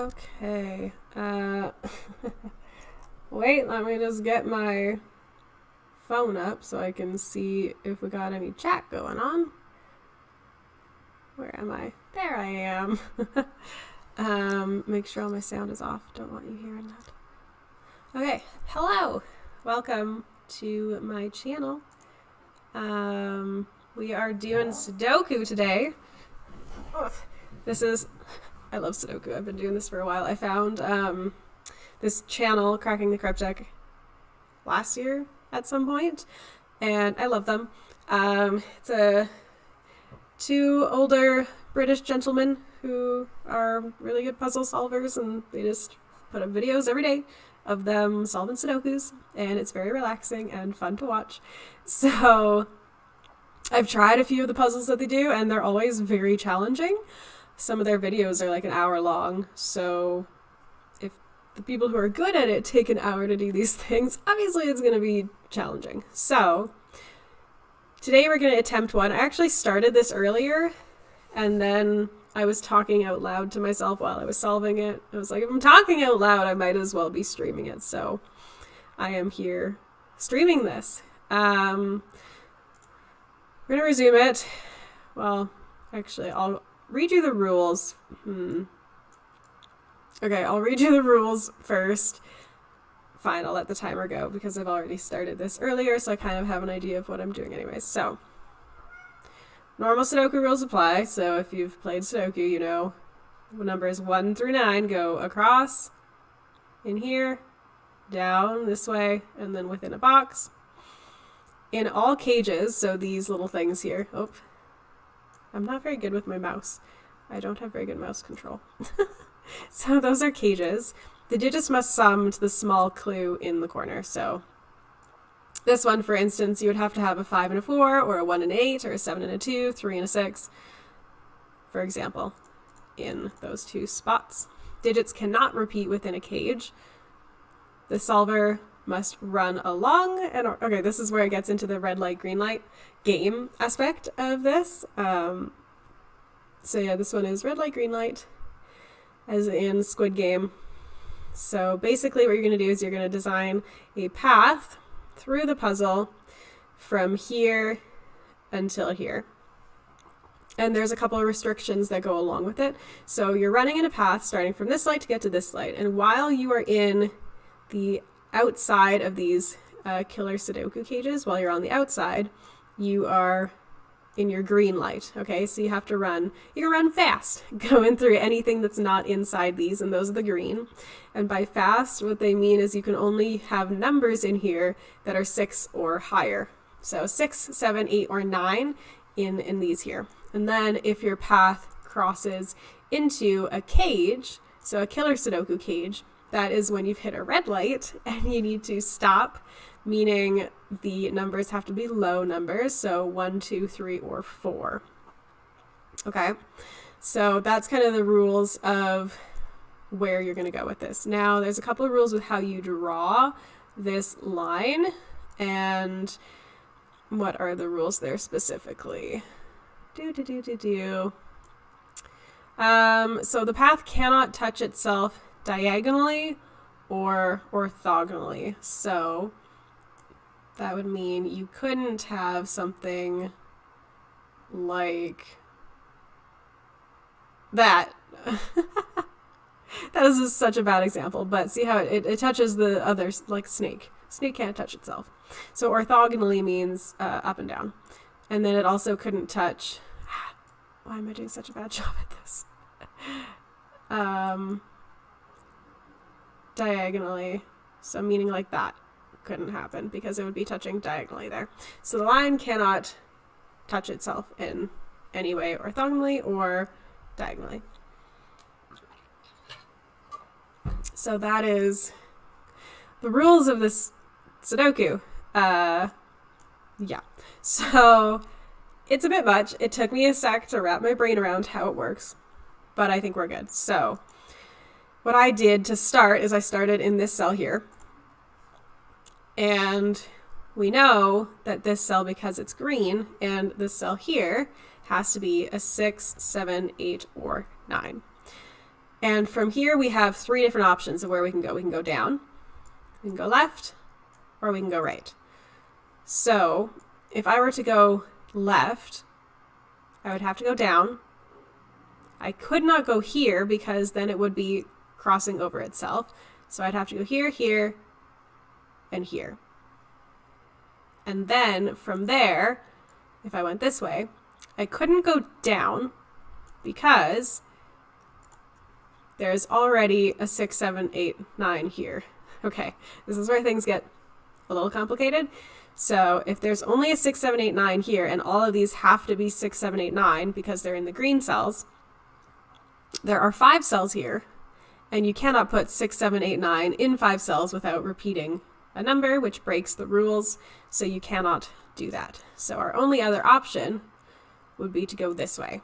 Okay. Wait, let me just get my phone up so I can see if we got any chat going on. Where am I? There I am. Make sure all my sound is off. Don't want you hearing that. Okay. Hello. Welcome to my channel. We are doing sudoku today. I love sudoku. I've been doing this for a while. I found this channel, Cracking the Cryptic, last year at some point, and I love them. It's two older British gentlemen who are really good puzzle solvers, and they just put up videos every day of them solving sudokus, and it's very relaxing and fun to watch. So I've tried a few of the puzzles that they do, and they're always very challenging. Some of their videos are like an hour long, so if the people who are good at it take an hour to do these things, obviously it's going to be challenging. So today we're going to attempt one. I actually started this earlier, and then I was talking out loud to myself while I was solving it. I was like, if I'm talking out loud, I might as well be streaming it. So I am here streaming this. We're going to resume it. Well, actually, I'll read you the rules. Okay, I'll read you the rules first. Fine, I'll let the timer go because I've already started this earlier, so I kind of have an idea of what I'm doing anyways. So, normal Sudoku rules apply. So if you've played Sudoku, you know numbers 1 through 9 go across, in here, down this way, and then within a box. In all cages, so these little things here. Oh, I'm not very good with my mouse. I don't have very good mouse control. So those are cages. The digits must sum to the small clue in the corner. So this one, for instance, you would have to have a 5 and a 4, or a 1 and 8, or a 7 and a 2, 3 and a 6, for example, in those two spots. Digits cannot repeat within a cage. The solver must run along, and okay, this is where it gets into the red light, green light game aspect of this. So yeah, this one is red light, green light, as in Squid Game. So basically what you're going to do is you're going to design a path through the puzzle from here until here. And there's a couple of restrictions that go along with it. So you're running in a path starting from this light to get to this light. And while you are in the outside of these killer Sudoku cages, while you're on the outside, you are in your green light. Okay, so you have to run. You can run fast going through anything that's not inside these, and those are the green. And by fast, what they mean is you can only have numbers in here that are 6 or higher. So 6, 7, 8, or 9 in these here. And then if your path crosses into a cage, so a killer Sudoku cage, that is when you've hit a red light and you need to stop, meaning the numbers have to be low numbers, so 1, 2, 3, or 4. Okay, so that's kind of the rules of where you're going to go with this. Now, there's a couple of rules with how you draw this line, and what are the rules there specifically? So the path cannot touch itself diagonally or orthogonally. So that would mean you couldn't have something like that. That is just such a bad example, but see how it touches the others, like snake. Snake can't touch itself. So orthogonally means up and down. And then it also couldn't touch... Why am I doing such a bad job at this? Diagonally. So meaning like that couldn't happen because it would be touching diagonally there. So the line cannot touch itself in any way orthogonally or diagonally. So that is the rules of this Sudoku. Yeah. So it's a bit much. It took me a sec to wrap my brain around how it works, but I think we're good. So what I did to start is I started in this cell here. And we know that this cell, because it's green, and this cell here has to be a 6, 7, 8, or 9. And from here, we have 3 different options of where we can go. We can go down, we can go left, or we can go right. So if I were to go left, I would have to go down. I could not go here because then it would be crossing over itself. So I'd have to go here, here, and here. And then from there, if I went this way, I couldn't go down because there's already a 6, 7, 8, 9 here. Okay, this is where things get a little complicated. So if there's only a 6, 7, 8, 9 here, and all of these have to be 6, 7, 8, 9 because they're in the green cells, there are 5 cells here, and you cannot put 6, 7, 8, 9 in 5 cells without repeating a number, which breaks the rules, so you cannot do that. So our only other option would be to go this way.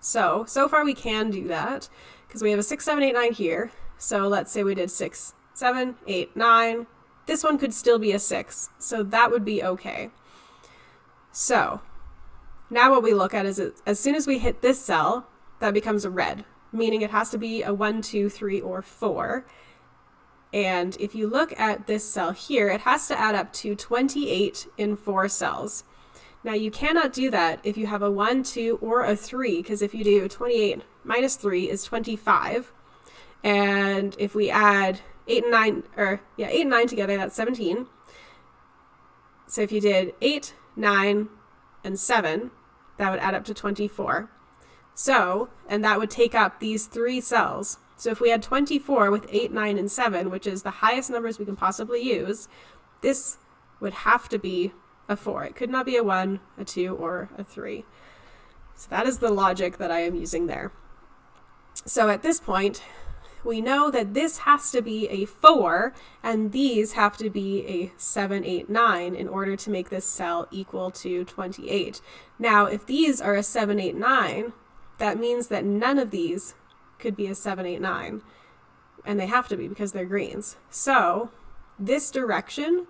So far we can do that, because we have a 6, 7, 8, 9 here. So let's say we did 6, 7, 8, 9. This one could still be a 6, so that would be okay. So now what we look at is as soon as we hit this cell, that becomes a red, meaning it has to be a 1, 2, 3, or 4. And if you look at this cell here, it has to add up to 28 in 4 cells. Now you cannot do that if you have a 1, 2, or a 3, because if you do 28 minus 3 is 25. And if we add 8 and 9 together, that's 17. So if you did 8, 9, and 7, that would add up to 24. So, and that would take up these 3 cells. So if we had 24 with 8, 9, and 7, which is the highest numbers we can possibly use, this would have to be a 4. It could not be a 1, a 2, or a 3. So that is the logic that I am using there. So at this point, we know that this has to be a 4, and these have to be a 7, 8, 9 in order to make this cell equal to 28. Now, if these are a 7, 8, 9, that means that none of these could be a 7, 8, 9, and they have to be because they're greens. So this direction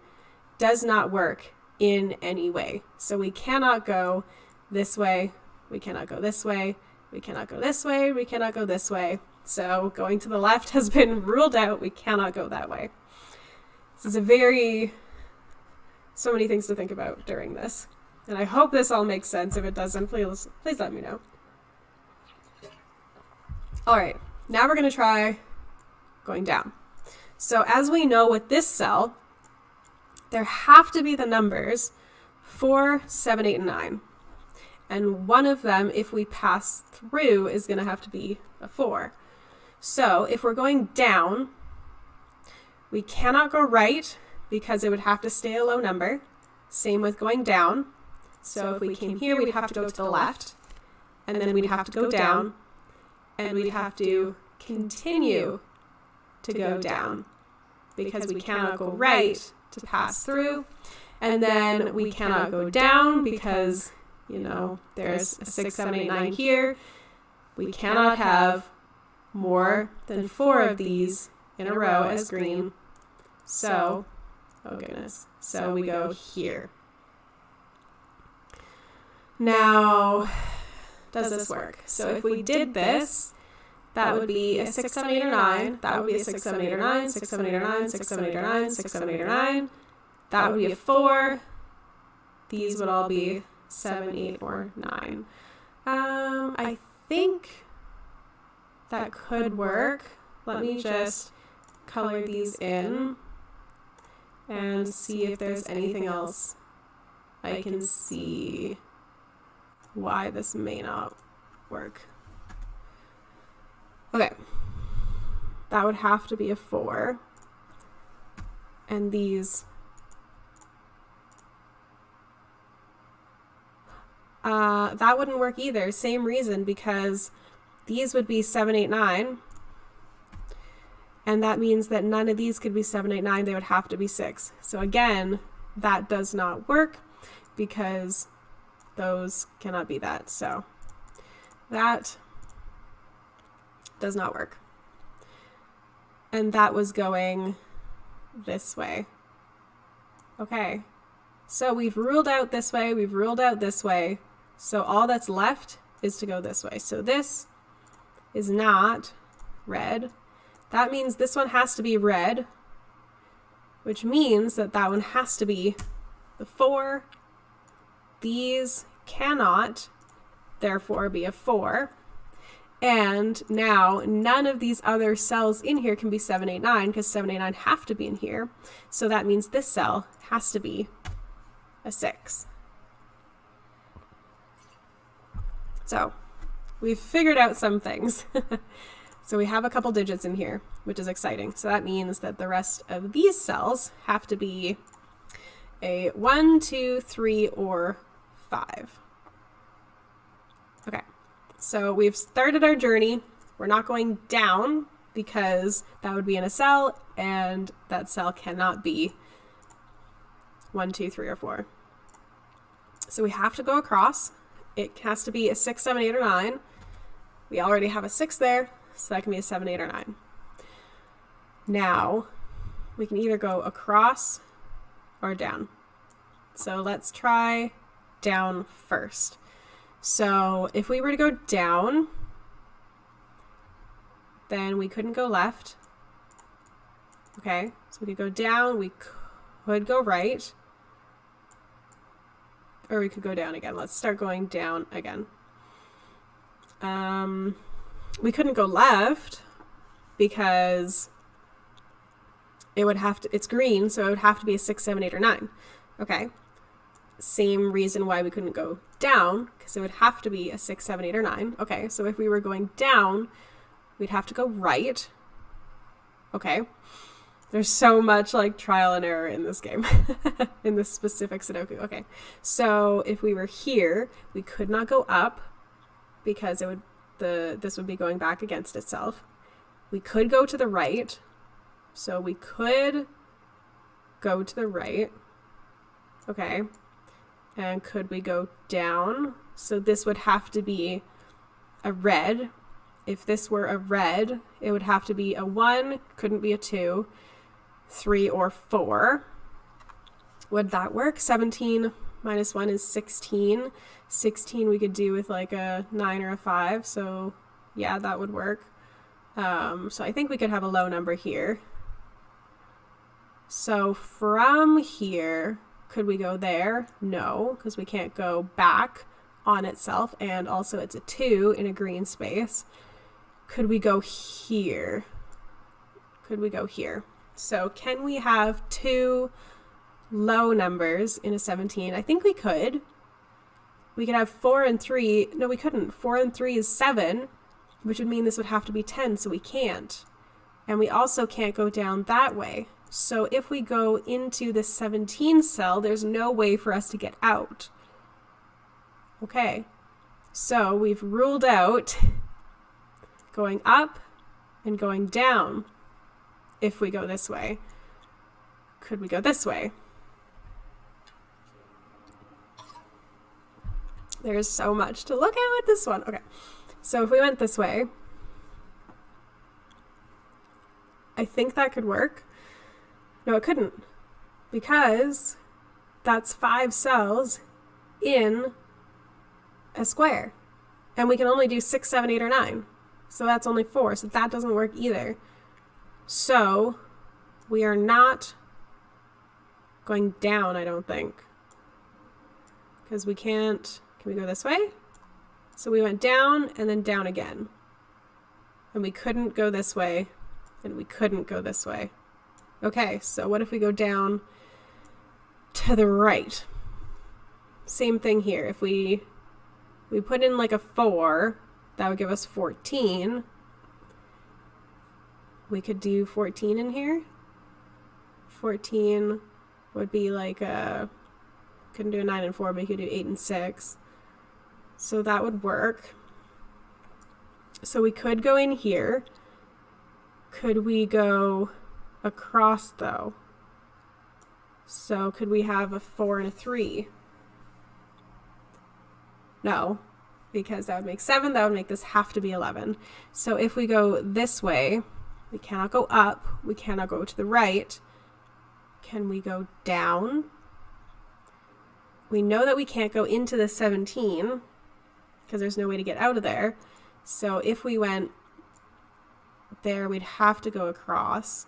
does not work in any way. So we cannot go this way, we cannot go this way, we cannot go this way, we cannot go this way. So going to the left has been ruled out. We cannot go that way. This is so many things to think about during this. And I hope this all makes sense. If it doesn't, please let me know. All right, now we're going to try going down. So as we know with this cell, there have to be the numbers 4, 7, 8, and 9. And one of them, if we pass through, is going to have to be a 4. So if we're going down, we cannot go right because it would have to stay a low number. Same with going down. So if we came here, we'd have to go to the left, and then we'd have to go down, and we'd have to continue to go down because we cannot go right to pass through. And then we cannot go down because, there's a 6, 7, 8, 9 here. We cannot have more than 4 of these in a row as green. So, oh goodness. So we go here. Now, does this work? So if we did this, that would be a 6, 7, 8, or 9. That would be a 6, 7, 8, or 9, 6, 7, 8, or 9, 6, 7, 8, or 9, 6, 7, 8, or 9. That would be a 4. These would all be 7, 8, or 9. I think that could work. Let me just color these in and see if there's anything else I can see why this may not work. Okay, that would have to be a 4. And these, that wouldn't work either. Same reason, because these would be 7, 8, 9. And that means that none of these could be 7, 8, 9. They would have to be 6. So again, that does not work because those cannot be that. So that does not work. And that was going this way. Okay. So we've ruled out this way. We've ruled out this way. So all that's left is to go this way. So this is not red. That means this one has to be red, which means that that one has to be the 4. These cannot, therefore, be a 4. And now none of these other cells in here can be 7, 8, 9 because 7, 8, 9 have to be in here. So that means this cell has to be a 6. So we've figured out some things. So we have a couple digits in here, which is exciting. So that means that the rest of these cells have to be a 1, 2, 3, or 5. Okay. So we've started our journey. We're not going down because that would be in a cell, and that cell cannot be 1, 2, 3, or 4. So we have to go across. It has to be a 6, 7, 8, or 9. We already have a 6 there, so that can be a 7, 8, or 9. Now, we can either go across or down. So let's try down first. So if we were to go down, then we couldn't go left. Okay, so we could go down, we could go right, or we could go down again. Let's start going down again. We couldn't go left because it would have to, it's green, so it would have to be a 6, 7, 8, or 9. Okay. Same reason why we couldn't go down, because it would have to be a 6, 7, 8, or 9. Okay, so if we were going down, we'd have to go right. Okay. There's so much like trial and error in this game, in this specific Sudoku. Okay, so if we were here, we could not go up because it would this would be going back against itself. We could go to the right, so we could go to the right. Okay. And could we go down? So this would have to be a red. If this were a red, it would have to be a 1, couldn't be a 2, 3, or 4. Would that work? 17 minus 1 is 16. 16 we could do with like a 9 or a 5. So yeah, that would work. So I think we could have a low number here. So from here, could we go there? No, because we can't go back on itself, and also it's a 2 in a green space. Could we go here? Could we go here? So can we have 2 low numbers in a 17? I think we could. We could have 4 and 3. No, we couldn't. 4 and 3 is 7, which would mean this would have to be 10, so we can't. And we also can't go down that way. So if we go into the 17 cell, there's no way for us to get out. Okay, so we've ruled out going up and going down if we go this way. Could we go this way? There's so much to look at with this one. Okay, so if we went this way, I think that could work. No, it couldn't, because that's 5 cells in a square, and we can only do 6, 7, 8, or 9. So that's only 4, so that doesn't work either. So we are not going down, I don't think, because we can't. Can we go this way? So we went down and then down again, and we couldn't go this way, and we couldn't go this way. Okay, so what if we go down to the right? Same thing here. If we put in like a 4, that would give us 14. We could do 14 in here. 14 would be like couldn't do a 9 and 4, but you could do 8 and 6. So that would work. So we could go in here. Could we go across though? So could we have a 4 and a 3? No, because that would make 7. That would make this have to be 11. So if we go this way, we cannot go up. We cannot go to the right. Can we go down? We know that we can't go into the 17 because there's no way to get out of there. So if we went there, we'd have to go across.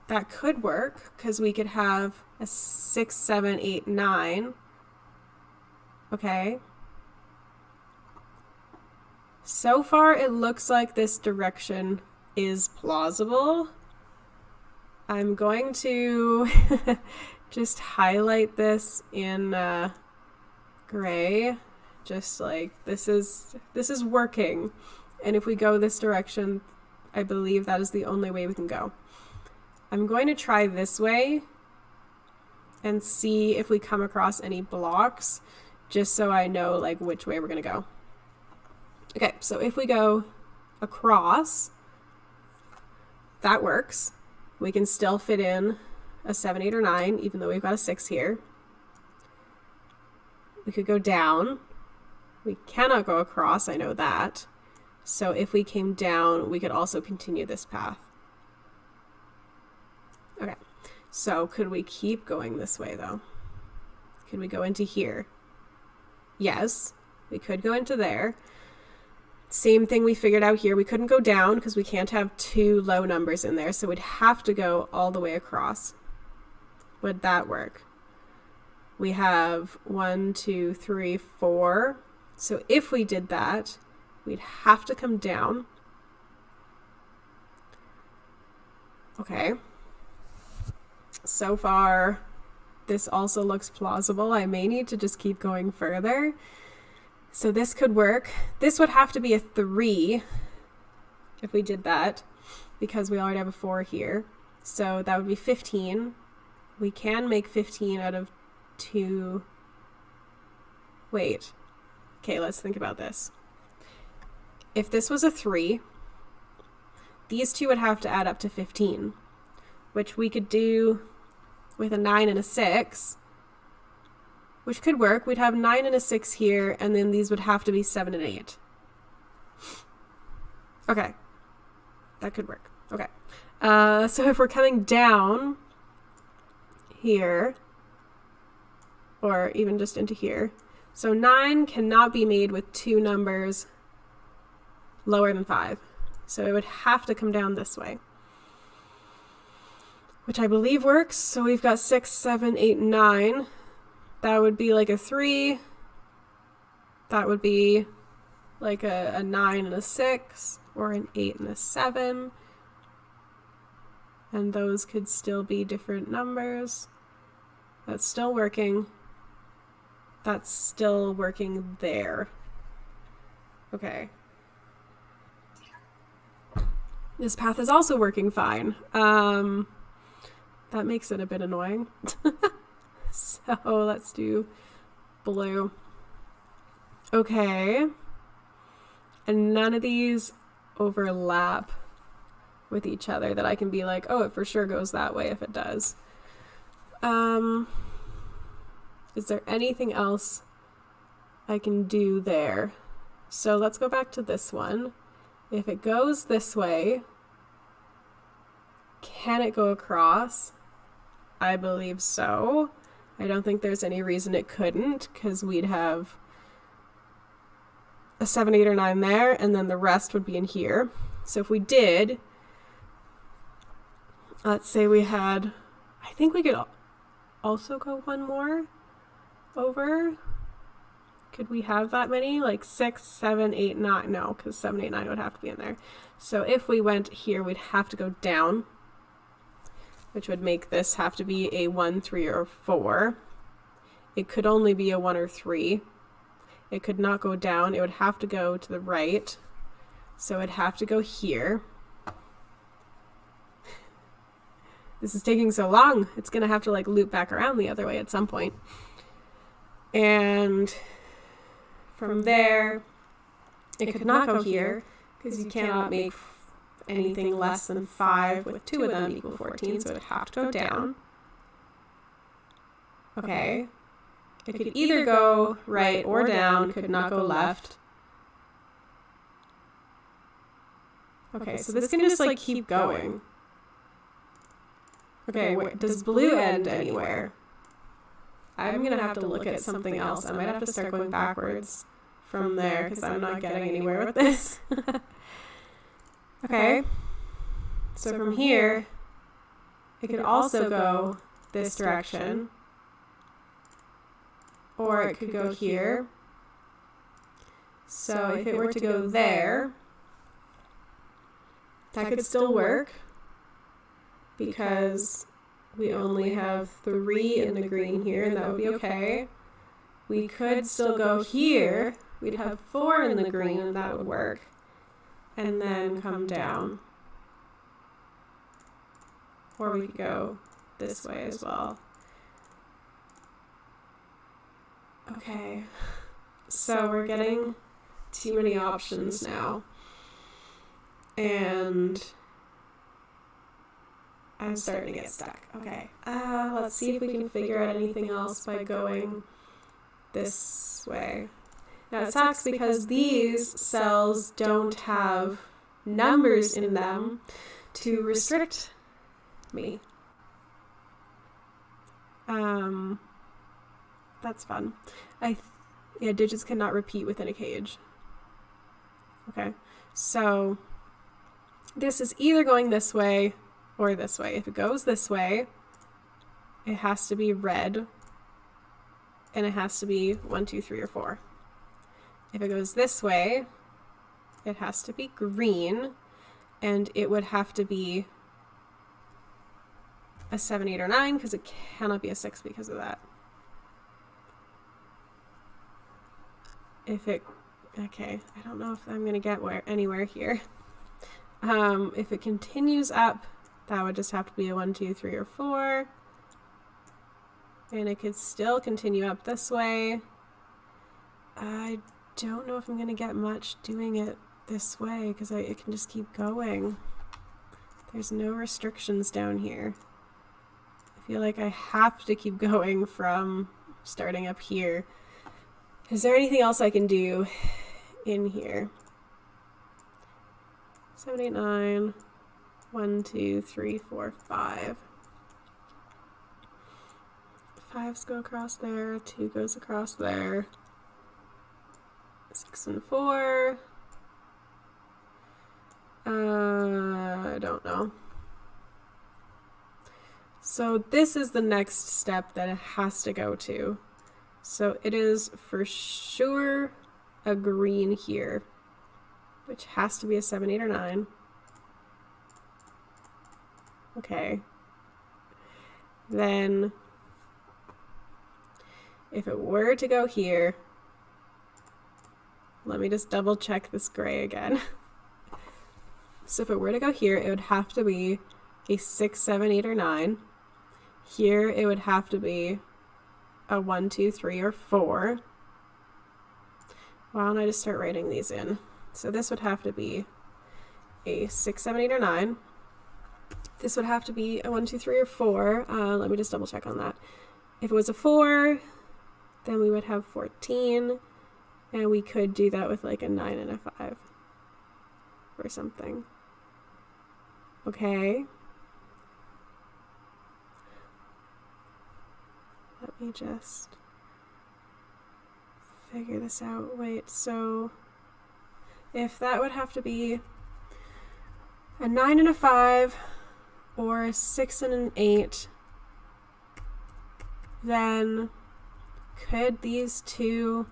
That could work because we could have a 6, 7, 8, 9. Okay. So far, it looks like this direction is plausible. I'm going to just highlight this in gray. Just like this is working. And if we go this direction, I believe that is the only way we can go. I'm going to try this way and see if we come across any blocks, just so I know like which way we're going to go. Okay, so if we go across, that works. We can still fit in a 7, 8, or 9, even though we've got a 6 here. We could go down. We cannot go across, I know that. So if we came down, we could also continue this path. Okay, so could we keep going this way though? Could we go into here? Yes, we could go into there. Same thing we figured out here. We couldn't go down because we can't have 2 low numbers in there, so we'd have to go all the way across. Would that work? We have 1, 2, 3, 4. So if we did that, we'd have to come down. Okay. So far, this also looks plausible. I may need to just keep going further. So this could work. This would have to be a 3 if we did that, because we already have a 4 here. So that would be 15. We can make 15 out of 2. Wait. Okay, let's think about this. If this was a 3, these two would have to add up to 15, which we could do with a 9 and a 6. Which could work. We'd have 9 and a 6 here, and then these would have to be 7 and 8. Okay. That could work. Okay. So if we're coming down here, or even just into here, so 9 cannot be made with 2 numbers lower than 5. So it would have to come down this way, which I believe works. So we've got 6, 7, 8, 9. That would be like a 3. That would be like a 9 and a 6, or an 8 and a 7. And those could still be different numbers. That's still working. That's still working there. Okay. This path is also working fine. That makes it a bit annoying. So let's do blue. Okay. And none of these overlap with each other that I can be like, oh, it for sure goes that way if it does. Is there anything else I can do there? So let's go back to this one. If it goes this way, can it go across? I believe so. I don't think there's any reason it couldn't, because we'd have a 7, 8, or 9 there, and then the rest would be in here. So if we did, let's say we had, I think we could also go one more over. Could we have that many? Like 6, 7, 8, 9? No, because 7, 8, 9 would have to be in there. So if we went here, we'd have to go down, which would make this have to be a 1, 3, or 4. It could only be a 1 or 3. It could not go down. It would have to go to the right. So it'd have to go here. This is taking so long. It's going to have to like loop back around the other way at some point. And from there, it could not go here, because you cannot make anything less than 5 with 2 of them equal 14, so it would have to go down. Okay. It could either go right or down, could not go left. Okay, so this can just like keep going. Okay, does blue end anywhere? I'm gonna have to look at something else. I might have to start going backwards from there, because I'm not getting anywhere with this. Okay, so from here, it could also go this direction, or it could go here. So if it were to go there, that could still work because we only have 3 in the green here, and that would be okay. We could still go here. We'd have 4 in the green, and that would work. And then come down. Or we could go this way as well. Okay. So we're getting too many options now. And I'm starting to get stuck. Okay. Let's see if we can figure out anything else by going this way. Now it sucks because these cells don't have numbers in them to restrict me. That's fun. Digits cannot repeat within a cage. Okay, so this is either going this way or this way. If it goes this way, it has to be red, and it has to be 1, 2, 3, or 4. If it goes this way, it has to be green, and it would have to be a 7, 8, or 9, because it cannot be a 6 because of that. Okay, I don't know if I'm going to get anywhere here. If it continues up, that would just have to be a 1, 2, 3, or 4. And it could still continue up this way. I don't know if I'm going to get much doing it this way because it can just keep going. There's no restrictions down here. I feel like I have to keep going from starting up here. Is there anything else I can do in here? 7, 8, 9. 1, 2, 3, 4, 5. 5's go across there. 2 goes across there. 6 and 4. I don't know. So this is the next step that it has to go to. So it is for sure a green here, which has to be a 7, 8, or 9. Okay. Then if it were to go here, let me just double check this gray again. So if it were to go here, it would have to be a 6, 7, 8, or 9. Here it would have to be a 1, 2, 3, or 4. Why don't I just start writing these in? So this would have to be a 6, 7, 8, or 9. This would have to be a 1, 2, 3, or 4. Let me just double check on that. If it was a 4, then we would have 14. And we could do that with like a 9 and a 5 or something. Okay. Let me just figure this out. Wait, so if that would have to be a 9 and a 5 or a 6 and an 8, then could these two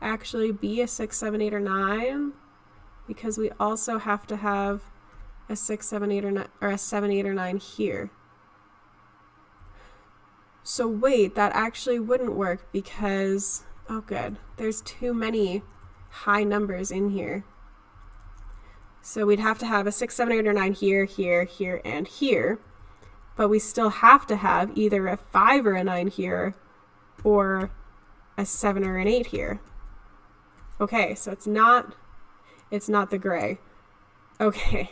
actually be a 6, 7, 8, or 9? Because we also have to have a 6, 7, 8, or 9, or a 7, 8, or 9 here. So wait, that actually wouldn't work because, oh good, there's too many high numbers in here. So we'd have to have a 6, 7, 8, or 9 here, here, here, and here. But we still have to have either a 5 or a 9 here, or a 7 or an 8 here. Okay, so it's not the gray. Okay.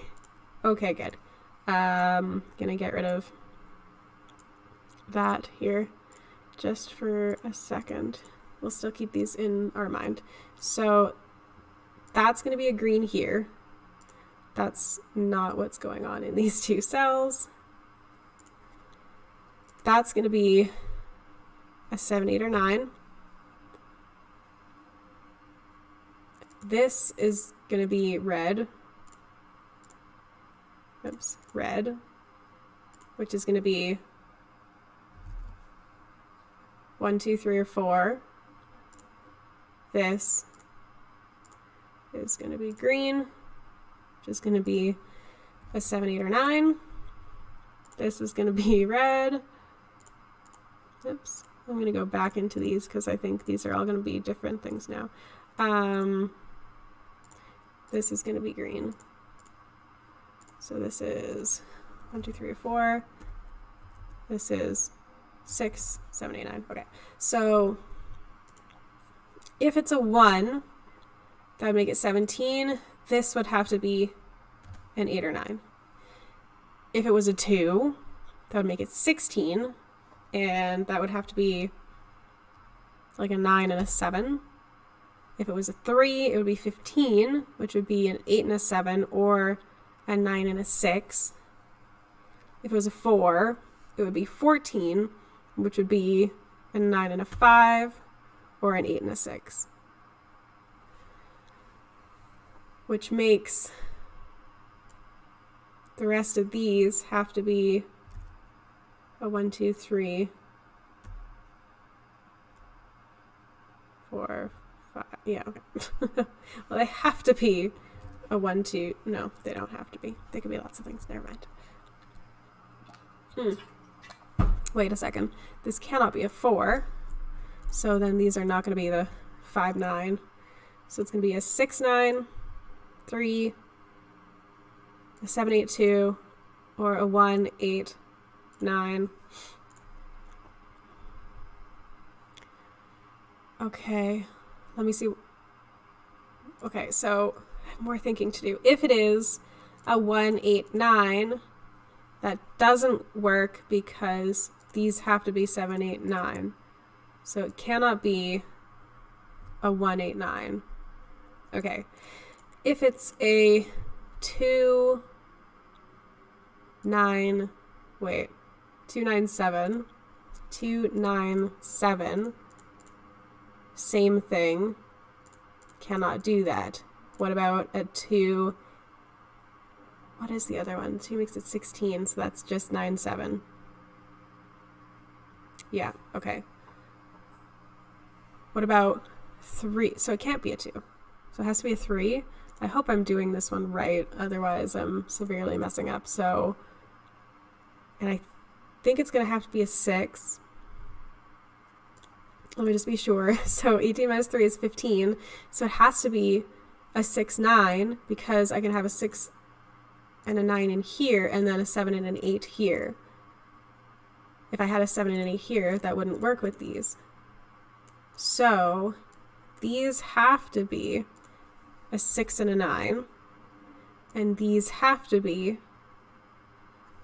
Okay, good. Gonna get rid of that here just for a second. We'll still keep these in our mind. So that's gonna be a green here. That's not what's going on in these two cells. That's gonna be a 7, 8, or 9. This is going to be red. oops, red, which is going to be 1, 2, 3, or 4. This is going to be green, which is going to be a 7, 8, or 9. This is going to be red. Oops. I'm going to go back into these because I think these are all going to be different things now. This is going to be green. So this is 1, 2, 3, or 4. This is 6, 7, 8, 9. Okay. So if it's a 1, that would make it 17. This would have to be an 8 or 9. If it was a 2, that would make it 16. And that would have to be like a 9 and a 7. If it was a 3, it would be 15, which would be an 8 and a 7, or a 9 and a 6. If it was a 4, it would be 14, which would be a 9 and a 5, or an 8 and a 6. Which makes the rest of these have to be a 1, 2, 3, 4, 5. Yeah, okay. Well, they have to be a 1, 2. No, they don't have to be. They could be lots of things. Never mind. Wait a second. This cannot be a 4. So then these are not going to be the 5, 9. So it's going to be a 6, 9, 3, a 7, 8, 2, or a 1, 8, 9. Okay, let me see. Okay, so I have more thinking to do. If it is a 1, 8, 9, that doesn't work because these have to be 7, 8, 9. So it cannot be a 1, 8, 9. Okay. If it's a 2, 9, wait, 2, 9, 7, 2, 9, 7, same thing, cannot do that. What about a 2, what is the other one? 2 makes it 16, so that's just 9, 7. Yeah, okay. What about 3? So it can't be a 2. So it has to be a 3. I hope I'm doing this one right, otherwise I'm severely messing up. So, and I think it's going to have to be a 6. Let me just be sure. So 18 minus 3 is 15. So it has to be a 6, 9, because I can have a 6 and a 9 in here, and then a 7 and an 8 here. If I had a 7 and an 8 here, that wouldn't work with these. So these have to be a 6 and a 9, and these have to be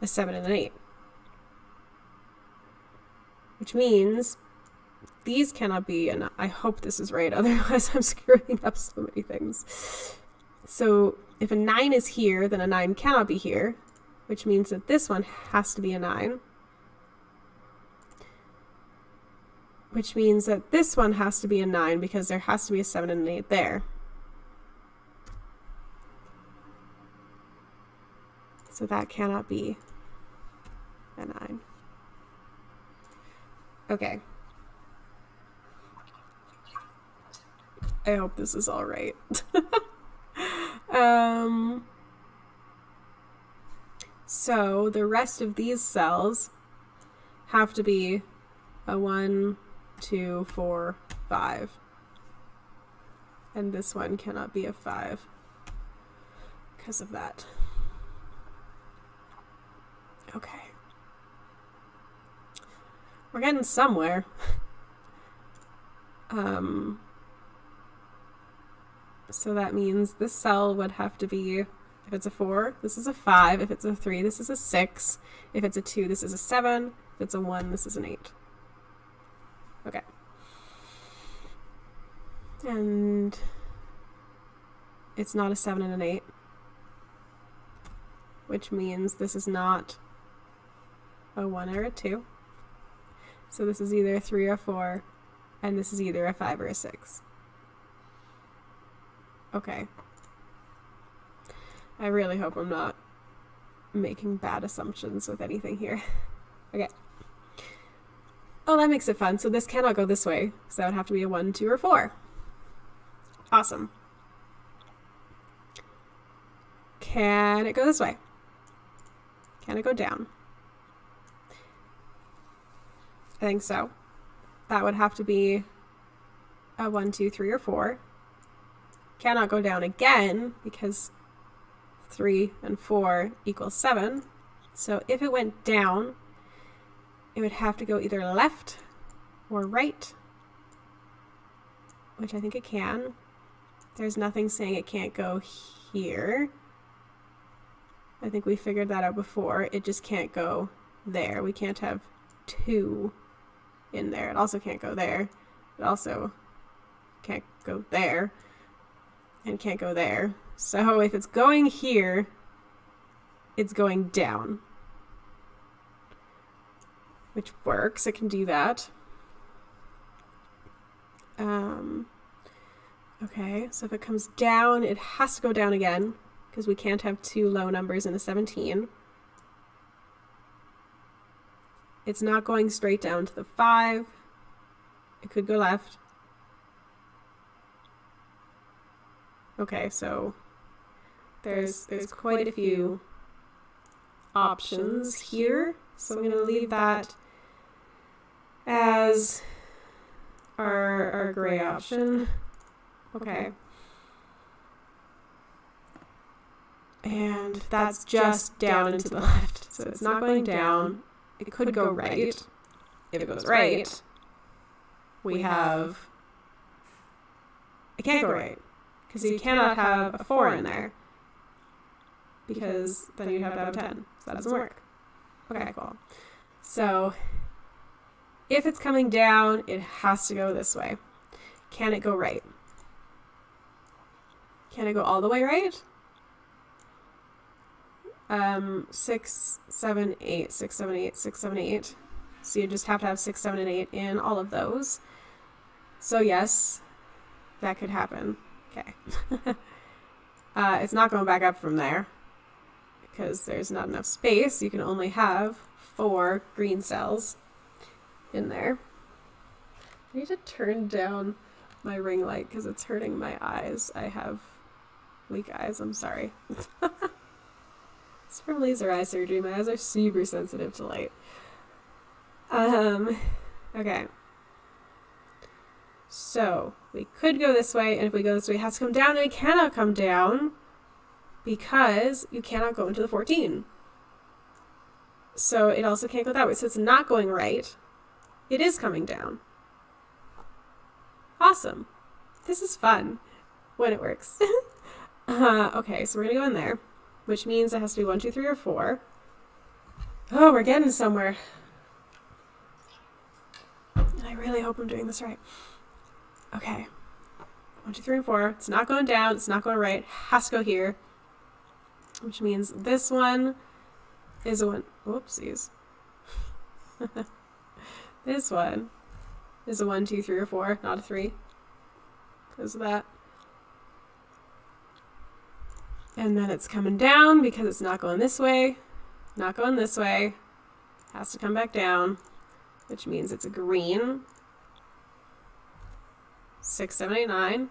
a 7 and an 8. Which means these cannot be, and I hope this is right, otherwise I'm screwing up so many things. So if a 9 is here, then a 9 cannot be here, which means that this one has to be a 9. Which means that this one has to be a 9 because there has to be a 7 and an 8 there. So that cannot be a 9. Okay. I hope this is all right. So the rest of these cells have to be a 1, 2, 4, 5. And this one cannot be a 5 because of that. Okay. We're getting somewhere. So that means this cell would have to be, if it's a 4, this is a 5. If it's a 3, this is a 6. If it's a 2, this is a 7. If it's a 1, this is an 8. Okay. And it's not a 7 and an 8, which means this is not a 1 or a 2. So this is either a 3 or a 4, and this is either a 5 or a 6. Okay. I really hope I'm not making bad assumptions with anything here. Okay. Oh, that makes it fun. So this cannot go this way. So that would have to be a 1, 2, or 4. Awesome. Can it go this way? Can it go down? I think so. That would have to be a 1, 2, 3, or 4. Cannot go down again because 3 and 4 equals 7. So if it went down, it would have to go either left or right, which I think it can. There's nothing saying it can't go here. I think we figured that out before. It just can't go there. We can't have 2 in there. It also can't go there. It also can't go there. And can't go there. So if it's going here, it's going down. Which works. It can do that. Okay, so if it comes down, it has to go down again, because we can't have 2 low numbers in a 17. It's not going straight down to the 5. It could go left. Okay, so there's quite a few options here. So I'm going to leave that as our gray option. Okay. And that's just down and to the left. So it's not going down. It could go right. If it goes right, we have... It can't go right, because you cannot have a 4 in there, because then you'd have to have a 10. So that doesn't work. Okay, cool. So if it's coming down, it has to go this way. Can it go right? Can it go all the way right? 6, 7, 8, 6, 7, 8, 6, 7, 8. So you just have to have 6, 7, and 8 in all of those. So yes, that could happen. Okay. It's not going back up from there, because there's not enough space. You can only have 4 green cells in there. I need to turn down my ring light because it's hurting my eyes. I have weak eyes, I'm sorry. It's from laser eye surgery. My eyes are super sensitive to light. Okay. So we could go this way, and if we go this way, it has to come down, and it cannot come down because you cannot go into the 14. So it also can't go that way. So it's not going right. It is coming down. Awesome. This is fun when it works. Okay, so we're going to go in there, which means it has to be 1, 2, 3, or 4. Oh, we're getting somewhere. And I really hope I'm doing this right. Okay. 1, 2, 3, and 4. It's not going down. It's not going right. It has to go here. Which means this one is a 1. Whoopsies. This one is a 1, 2, 3, or 4, not a 3. Because of that. And then it's coming down because it's not going this way. Not going this way. Has to come back down. Which means it's a green. 6, 7, 8, 9.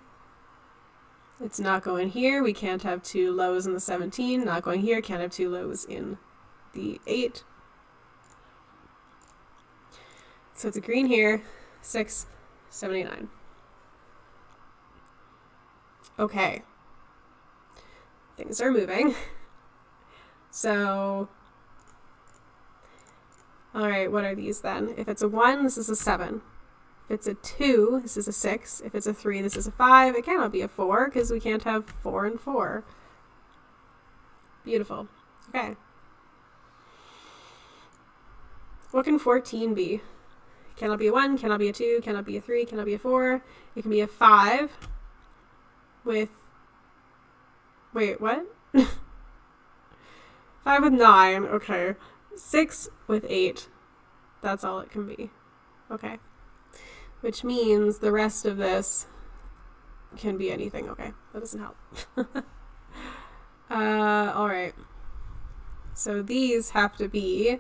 It's not going here. We can't have 2 lows in the 17. Not going here. Can't have 2 lows in the 8. So it's a green here. 6, 7, 8, 9. Okay. Things are moving. So, alright, what are these then? If it's a 1, this is a 7. If it's a 2, this is a 6. If it's a 3, this is a 5. It cannot be a 4, because we can't have 4 and 4. Beautiful. Okay. What can 14 be? Cannot be a 1, cannot be a 2, cannot be a 3, cannot be a 4. It can be a 5 with... Wait, what? 5 with 9, okay. 6 with 8. That's all it can be. Okay. Which means the rest of this can be anything. Okay, that doesn't help. Alright. So these have to be,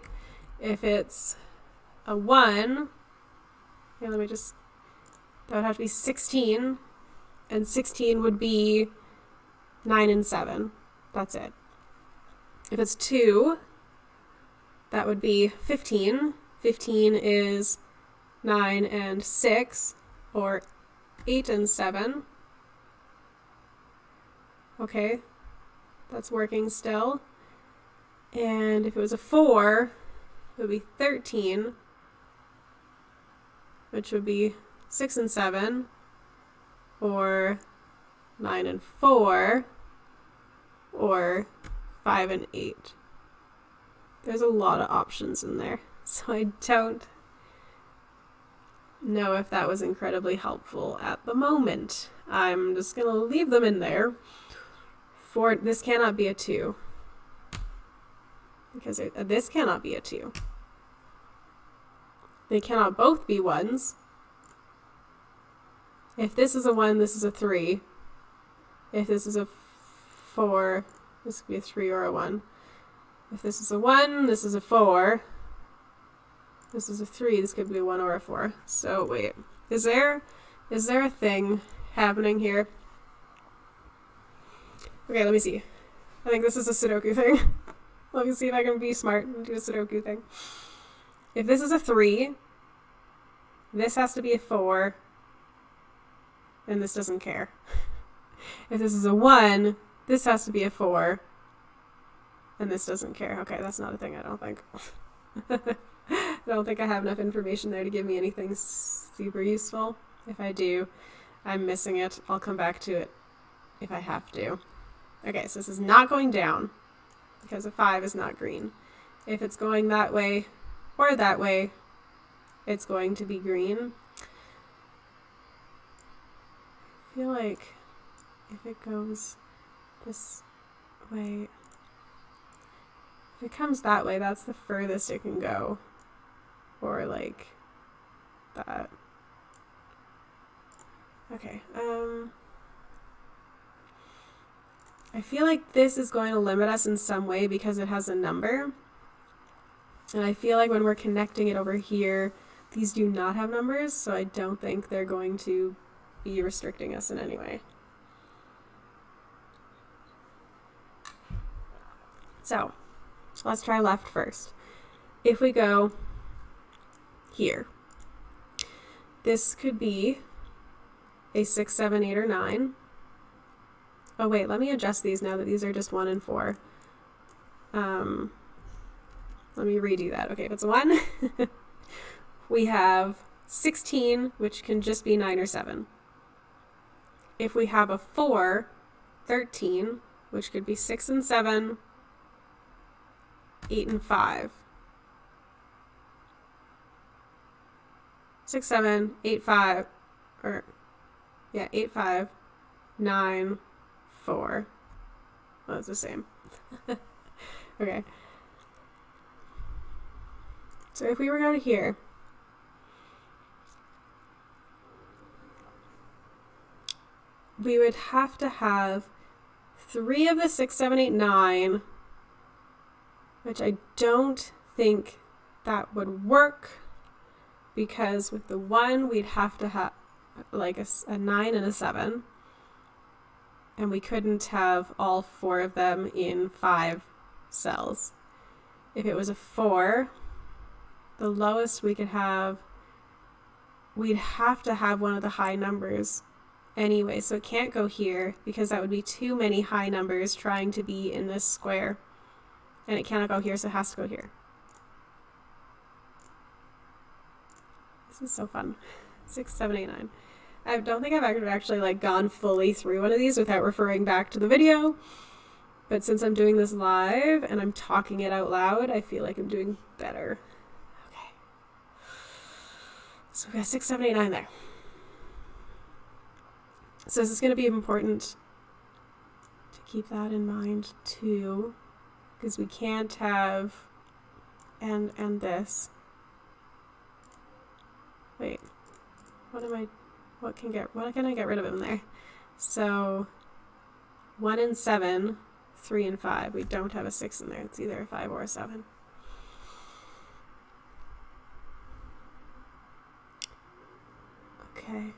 if it's a 1, yeah, let me just, that would have to be 16, and 16 would be 9 and 7. That's it. If it's 2, that would be 15. 15 is 9 and 6, or 8 and 7. Okay, that's working still. And if it was a 4, it would be 13, which would be 6 and 7, or 9 and 4, or 5 and 8. There's a lot of options in there, so I don't know if that was incredibly helpful at the moment. I'm just going to leave them in there. For this cannot be a 2, because this cannot be a 2. They cannot both be 1s. If this is a 1, this is a 3. If this is a 4, this could be a 3 or a 1. If this is a 1, this is a 4. This is a 3, this could be a 1 or a 4. So wait, is there a thing happening here? Okay, let me see. I think this is a Sudoku thing. Let me see if I can be smart and do a Sudoku thing. If this is a 3, this has to be a 4, and this doesn't care. If this is a 1, this has to be a 4, and this doesn't care. Okay, that's not a thing, I don't think. I don't think I have enough information there to give me anything super useful. If I do, I'm missing it. I'll come back to it if I have to. Okay, so this is not going down, because a 5 is not green. If it's going that way or that way, it's going to be green. I feel like if it goes this way, if it comes that way, that's the furthest it can go. Or like that. Okay, I feel like this is going to limit us in some way because it has a number. And I feel like when we're connecting it over here, these do not have numbers, so I don't think they're going to be restricting us in any way. So, let's try left first. If we go here, this could be a 6, 7, 8, or 9. Oh wait, let me adjust these now that these are just 1 and 4. Let me redo that. Okay, if it's 1, we have 16, which can just be 9 or 7. If we have a 4, 13, which could be 6 and 7, 8 and 5. 6, 7, 8, 5, or, yeah, 8, 5, 9, 4. Well, it's the same. Okay. So if we were going to here, we would have to have 3 of the 6, 7, 8, 9, which I don't think that would work, because with the 1, we'd have to have like a 9 and a 7. And we couldn't have all 4 of them in 5 cells. If it was a 4, the lowest we could have, we'd have to have one of the high numbers anyway. So it can't go here, because that would be too many high numbers trying to be in this square. And it cannot go here, so it has to go here. This is so fun. 6, 7, 8, 9. I don't think I've actually like gone fully through one of these without referring back to the video, but since I'm doing this live and I'm talking it out loud, I feel like I'm doing better. Okay. So we got 6, 7, 8, 9 there. So this is going to be important to keep that in mind too, because we can't have and this. Wait, what can I get rid of in there? So 1 and 7, 3 and 5. We don't have a 6 in there. It's either a 5 or a 7. Okay.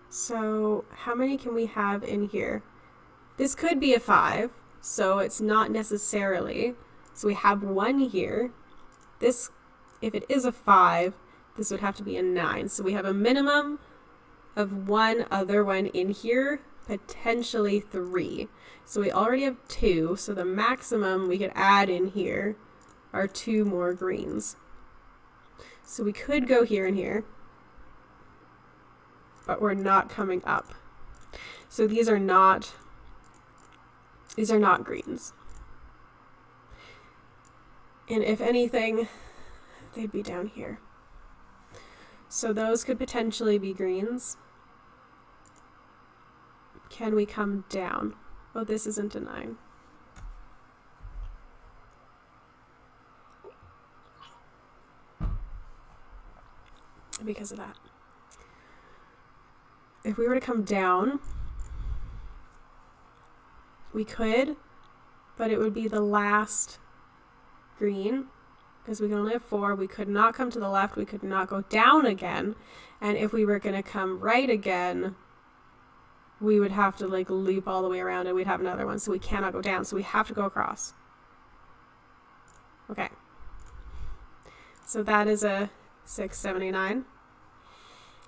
So how many can we have in here? This could be a 5, so it's not necessarily. So we have 1 here. This, if it is a 5, this would have to be a 9. So we have a minimum of 1 other one in here, potentially 3. So we already have 2, so the maximum we could add in here are 2 more greens. So we could go here and here, but we're not coming up. So these are not greens. And if anything, they'd be down here. So those could potentially be greens. Can we come down? Oh, this isn't a 9. Because of that. If we were to come down, we could, but it would be the last green, because we can only have 4. We could not come to the left. We could not go down again. And if we were going to come right again, we would have to like loop all the way around and we'd have another one. So we cannot go down. So we have to go across. Okay. So that is a 679.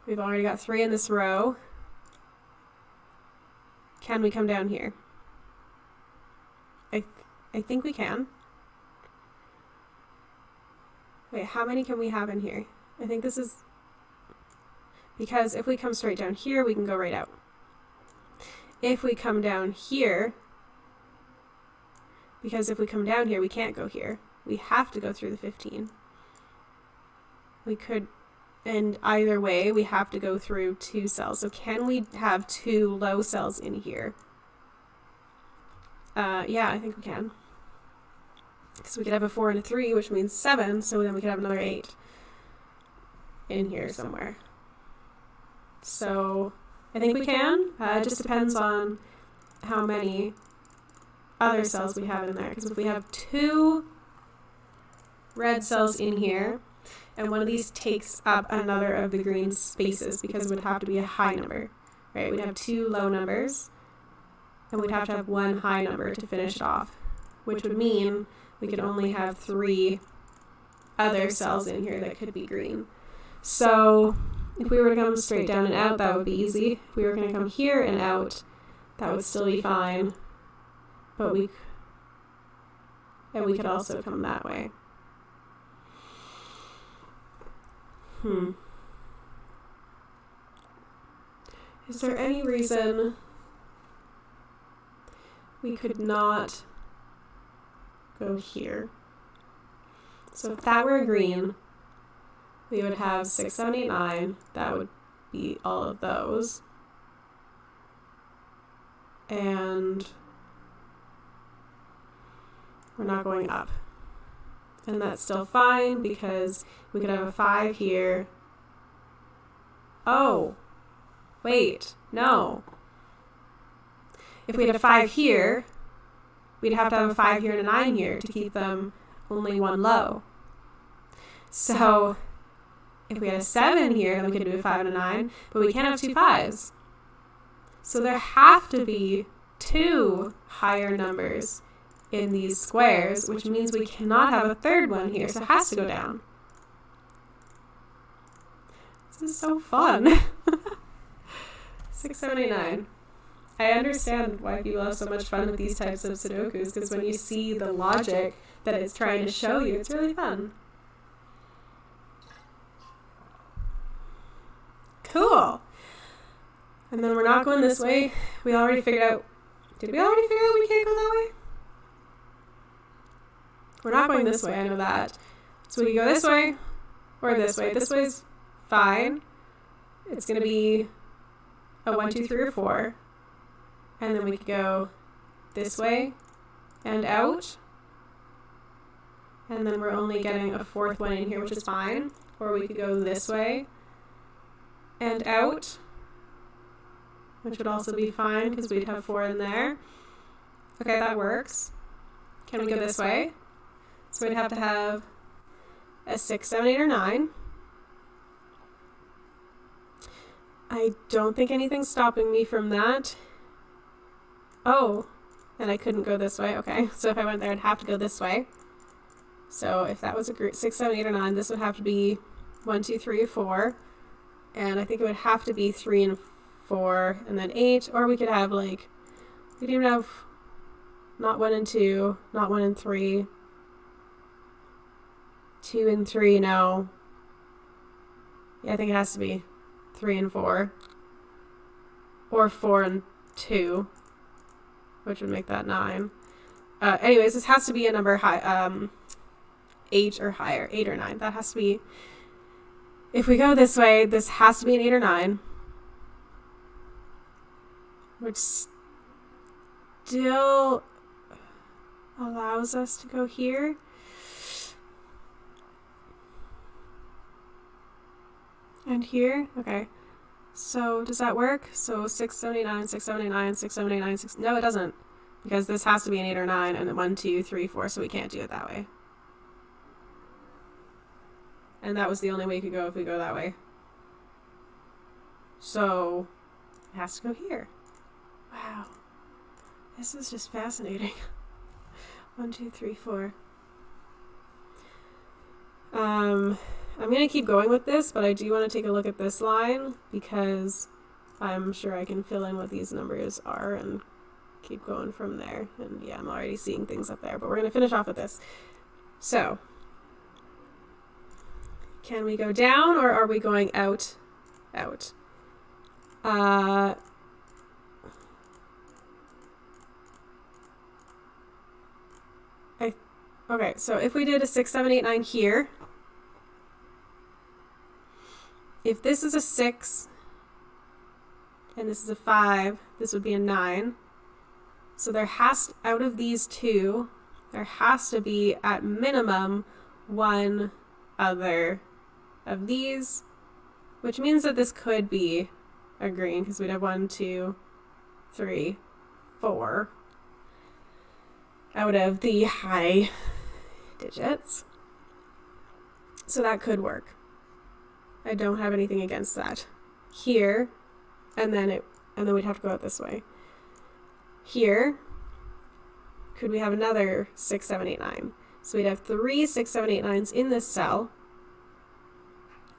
We've already got 3 in this row. Can we come down here? I think we can. Wait, how many can we have in here? I think this is... Because if we come straight down here, we can go right out. If we come down here... Because if we come down here, we can't go here. We have to go through the 15. We could... And either way, we have to go through 2 cells. So can we have 2 low cells in here? Yeah, I think we can. Because we could have a 4 and a 3, which means 7. So then we could have another 8 in here somewhere. So I think we can. It just depends on how many other cells we have in there. Because if we have 2 red cells in here, and one of these takes up another of the green spaces, because it would have to be a high number, right? We'd have 2 low numbers, and we'd have to have 1 high number to finish it off, which would mean we could only have 3 other cells in here that could be green. So if we were to come straight down and out, that would be easy. If we were going to come here and out, that would still be fine, but we could also come that way. Is there any reason we could not go here? So if that were green, we would have 6, 7, 8, 9. That would be all of those. And we're not going up. And that's still fine because we could have a 5 here. Oh, wait, no. If we had a 5 here, we'd have to have a 5 here and a 9 here to keep them only 1 low. So if we had a 7 here, then we could do a 5 and a 9, but we can't have 2 5s. So there have to be 2 higher numbers in these squares, which means we cannot have a 3rd one here, so it has to go down. This is so fun. 6, 7, 8, 9. I understand why people have so much fun with these types of sudokus, because when you see the logic that it's trying to show you, it's really fun. Cool. And then we're not going this way. We already figured out... Did we already figure out we can't go that way? We're not going this way, I know that. So we can go this way or this way. This way's fine. It's going to be a 1, 2, 3, or 4. And then we could go this way and out. And then we're only getting a 4th one in here, which is fine. Or we could go this way and out, which would also be fine because we'd have 4 in there. Okay, that works. Can we go this way? So we'd have to have a 6, 7, 8, or 9. I don't think anything's stopping me from that. Oh, and I couldn't go this way. Okay, so if I went there, I'd have to go this way. So if that was a group 6, 7, 8, or 9, this would have to be 1, 2, 3, 4. And I think it would have to be 3 and 4, and then 8. Or we could have like, we could even have not 1 and 2, not 1 and 3, 2 and 3, no. Yeah, I think it has to be 3 and 4. Or 4 and 2, which would make that 9. Anyways, this has to be a number high, 8 or higher, 8 or 9. That has to be, if we go this way, this has to be an 8 or 9, which still allows us to go here. And here, okay. So does that work? So 6, 7, 8, 9, 6, 7, 8, 9, 6, 7, 8, 9, 6. No, it doesn't. Because this has to be an 8 or 9, and then 1, 2, 3, 4, so we can't do it that way. And that was the only way you could go if we go that way. So it has to go here. Wow. This is just fascinating. 1, 2, 3, 4. I'm going to keep going with this, but I do want to take a look at this line because I'm sure I can fill in what these numbers are and keep going from there. And yeah, I'm already seeing things up there, but we're going to finish off with this. So, can we go down or are we going out? Out. Okay, so if we did a 6, 7, 8, 9 here, if this is a 6 and this is a 5, this would be a 9. So there has, out of these two, there has to be at minimum one other of these, which means that this could be a green because we'd have 1, 2, 3, 4 out of the high digits. So that could work. I don't have anything against that. Here, and then we'd have to go out this way. Here, could we have another 6, 7, 8, 9? So we'd have 3 6, 7, 8, 9s in this cell.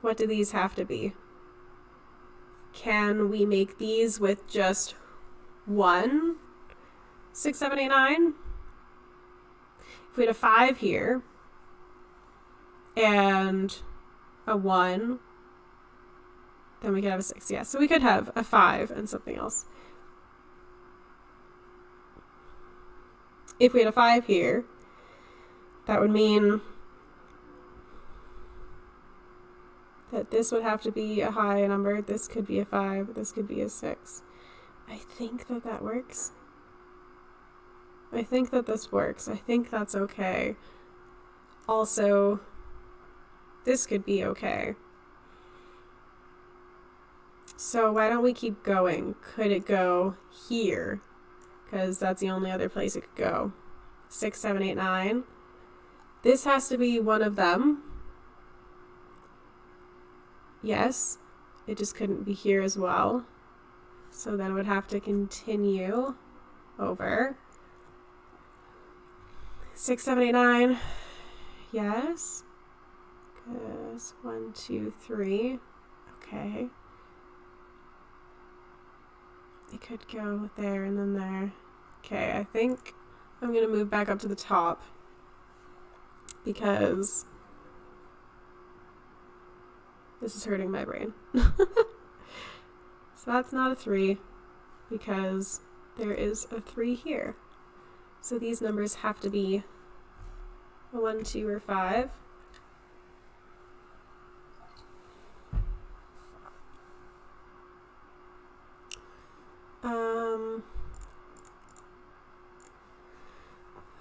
What do these have to be? Can we make these with just 1 6, 7, 8, 9? If we had a 5 here and a 1, then we could have a 6. Yeah, so we could have a 5 and something else. If we had a 5 here, that would mean that this would have to be a high number. This could be a 5. This could be a 6. I think that that works. I think that this works. I think that's okay. Also, this could be okay. So why don't we keep going? Could it go here? Because that's the only other place it could go. 6, 7, 8, 9. This has to be one of them. Yes. It just couldn't be here as well. So then it would have to continue over. 6, 7, 8, 9. Yes. Because 1, 2, 3. Okay. It could go there and then there. Okay, I think I'm going to move back up to the top because this is hurting my brain. So that's not a 3 because there is a 3 here. So these numbers have to be a 1, 2, or 5.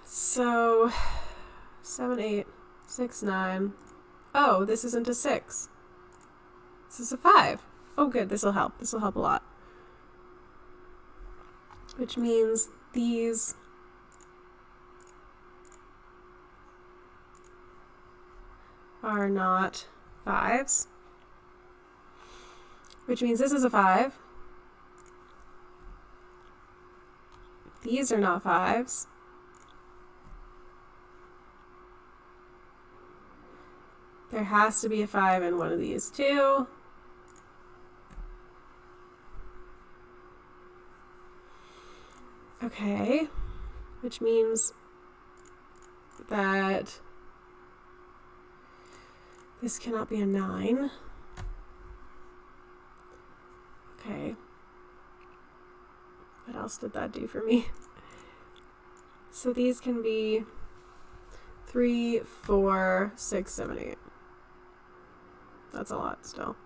So 7, 8, 6, 9. Oh, this isn't a 6. This is a 5. Oh, good. This will help. This will help a lot. Which means these are not 5s, which means this is a 5. These are not 5s. There has to be a 5 in one of these too. Okay, which means that this cannot be a 9. Okay. What else did that do for me? So these can be 3, 4, 6, 7, 8. That's a lot still.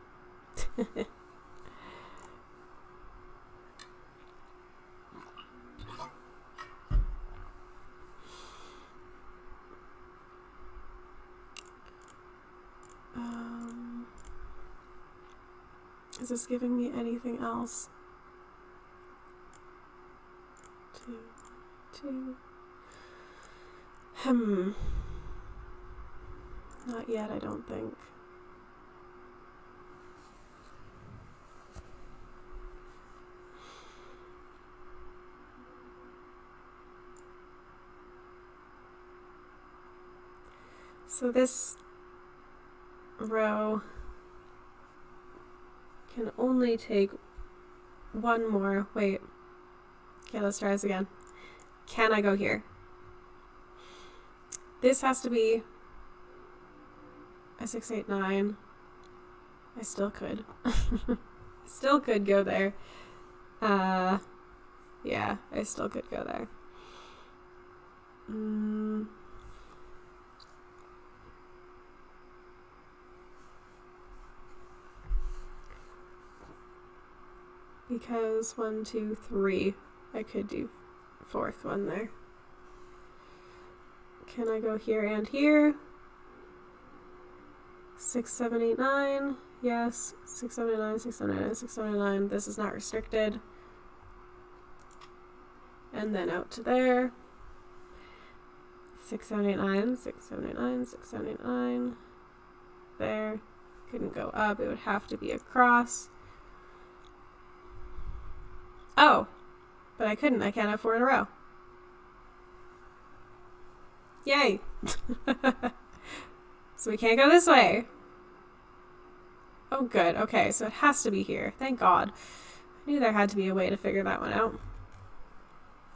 Is this giving me anything else? 2. Not yet, I don't think. So this row can only take one more. Wait. Okay, let's try this again. Can I go here? This has to be a 6, 8, 9. I still could. Still could go there. Yeah, I still could go there. Because 1, 2, 3, I could do 4th one there. Can I go here and here? 6, 7, 8, 9. Yes. 6, 7, 8, 9, 6, 7, 8, 9, 6, 7, 8, 9. This is not restricted. And then out to there. 6, 7, 8, 9, 6, 7, 8, 9, 6, 7, 8, 9. There. Couldn't go up. It would have to be across. Oh, but I couldn't. I can't have 4 in a row. Yay! So we can't go this way. Oh, good. Okay, so it has to be here. Thank God. I knew there had to be a way to figure that one out.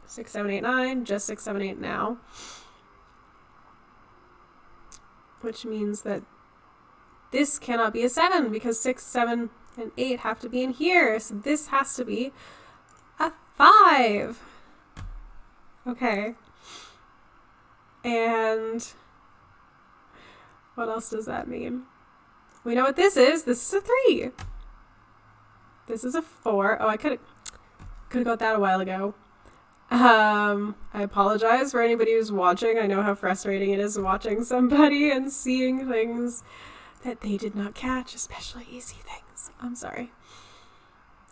6, 7, 8, 9. Just 6, 7, 8 now. Which means that this cannot be a 7 because 6, 7, and 8 have to be in here. So this has to be a 5. Okay. And what else does that mean? We know what this is. This is a 3. This is a 4. Oh, I could have got that a while ago. I apologize for anybody who's watching. I know how frustrating it is watching somebody and seeing things that they did not catch, especially easy things. I'm sorry.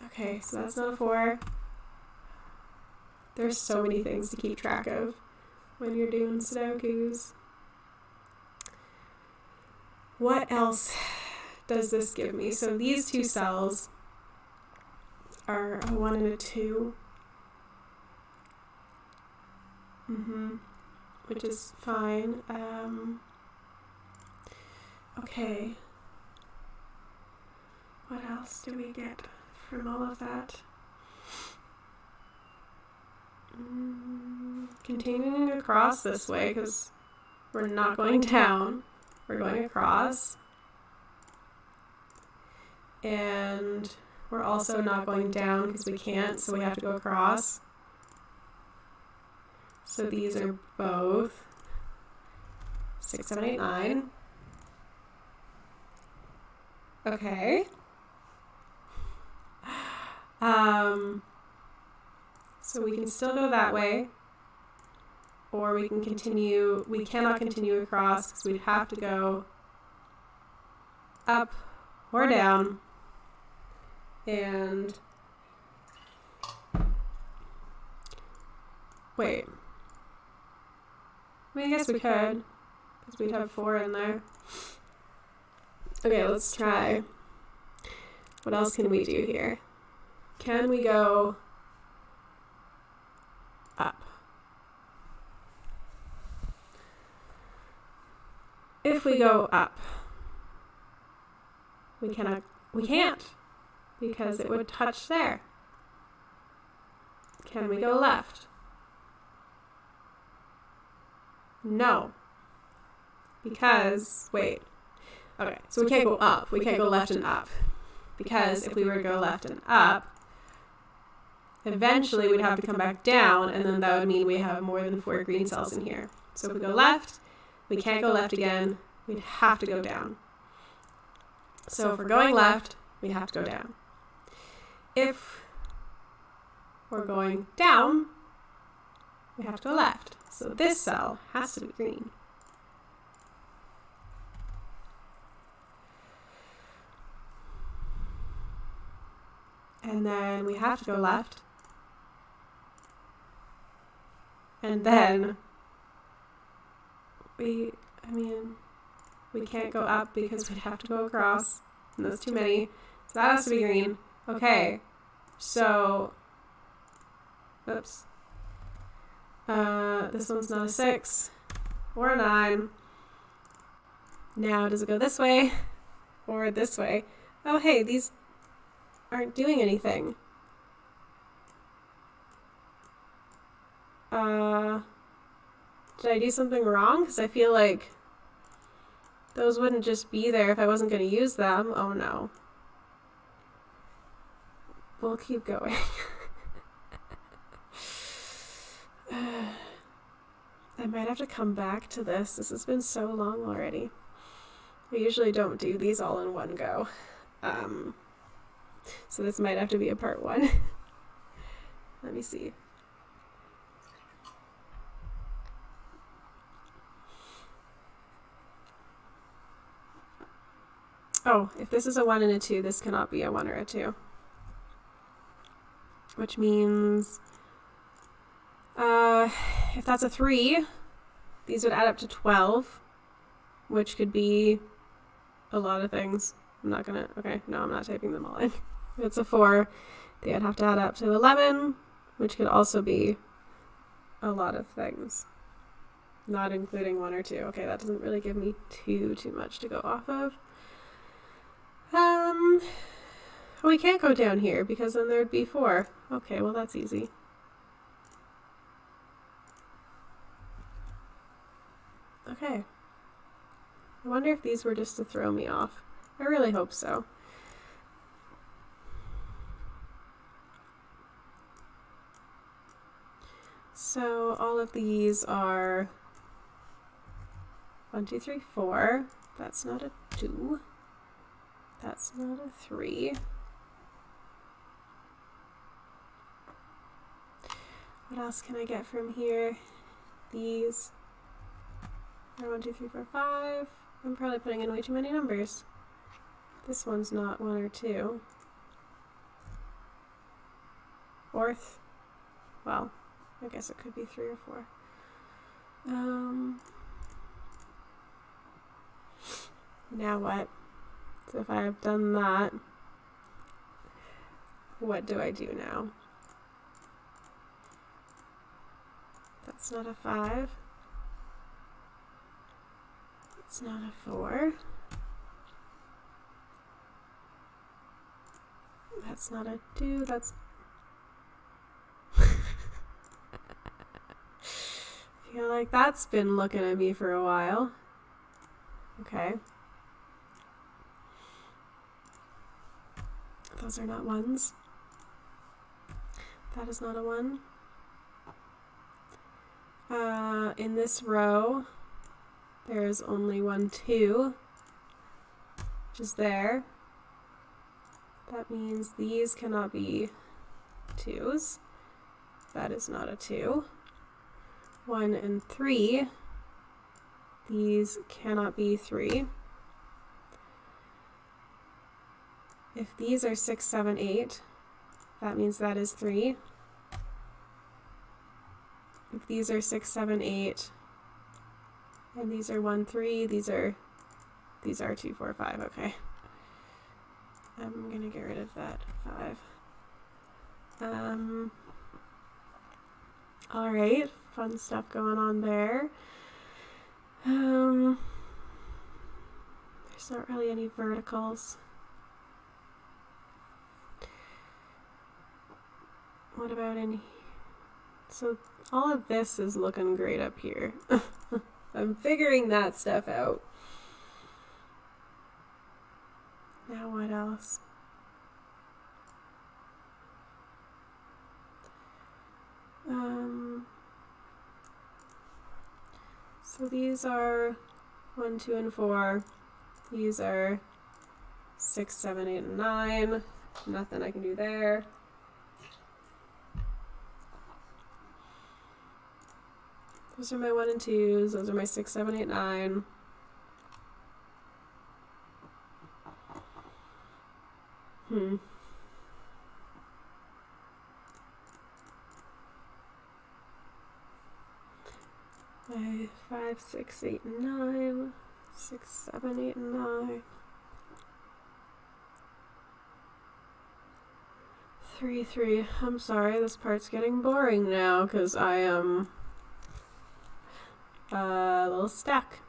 Okay, so that's not a 4. There's so many things to keep track of when you're doing sudokus. What else does this give me? So these two cells are a 1 and a 2. Which is fine. Okay. What else do we get from all of that? Continuing across this way because we're not going down. We're going across. And we're also not going down because we can't, so we have to go across. So these are both 6, 7, 8, 9. Okay. So we can still go that way, or we can continue. We cannot continue across because we'd have to go up or down. And wait. I mean, I guess we could, because we'd have 4 in there. Okay, let's try. What else can we do here? Can we go up? If we go up, we can't, because it would touch there. Can we go left? No. Because, wait. Okay, so we can't go up. We can't go left and up. Because if we were to go left and up, eventually we'd have to come back down, and then that would mean we have more than 4 green cells in here. So if we go left, we can't go left again. We'd have to go down. So if we're going left, we have to go down. If we're going down, we have to go left. So this cell has to be green. And then we have to go left. And then we can't go up because we'd have to go across. And that's too many. So that has to be green. Okay. So, oops. This one's not a 6 or a 9. Now, does it go this way or this way? Oh, hey, these aren't doing anything. Did I do something wrong? Because I feel like those wouldn't just be there if I wasn't going to use them. Oh no. We'll keep going. I might have to come back to this. This has been so long already. I usually don't do these all in one go. So this might have to be a part 1. Let me see. Oh, if this is a 1 and a 2, this cannot be a 1 or a 2. Which means, if that's a 3, these would add up to 12, which could be a lot of things. I'm not gonna, okay, no, I'm not typing them all in. If it's a 4, they would have to add up to 11, which could also be a lot of things. Not including 1 or 2. Okay, that doesn't really give me too much to go off of. We can't go down here because then there'd be 4. Okay, well that's easy. Okay. I wonder if these were just to throw me off. I really hope so. So all of these are 1, 2, 3, 4. That's not a 2. That's not a 3. What else can I get from here? These are 1, 2, 3, 4, 5. I'm probably putting in way too many numbers. This one's not 1 or 2. Fourth. Well, I guess it could be 3 or 4. Now what? So if I have done that, what do I do now? That's not a 5. It's not a 4. That's not a 2. That's... I feel like that's been looking at me for a while. Okay. Those are not 1s. That is not a 1. In this row, there's only 1, 2, which is there. That means these cannot be 2s. That is not a 2. 1 and 3. These cannot be 3. If these are 6, 7, 8, that means that is 3. If these are 6, 7, 8, and these are 1, 3, these are these are 2, 4, 5. Okay. I'm gonna get rid of that 5. All right, fun stuff going on there. There's not really any verticals. What about any? So all of this is looking great up here. I'm figuring that stuff out. Now what else? So these are 1, 2, and 4. These are 6, 7, 8, and 9. Nothing I can do there. Those are my 1 and 2s. Those are my 6, 7, 8, 9. My 5, 6, 8, and 9. 6, 7, 8, and 9. 3, 3. I'm sorry, this part's getting boring now because I am a little stuck.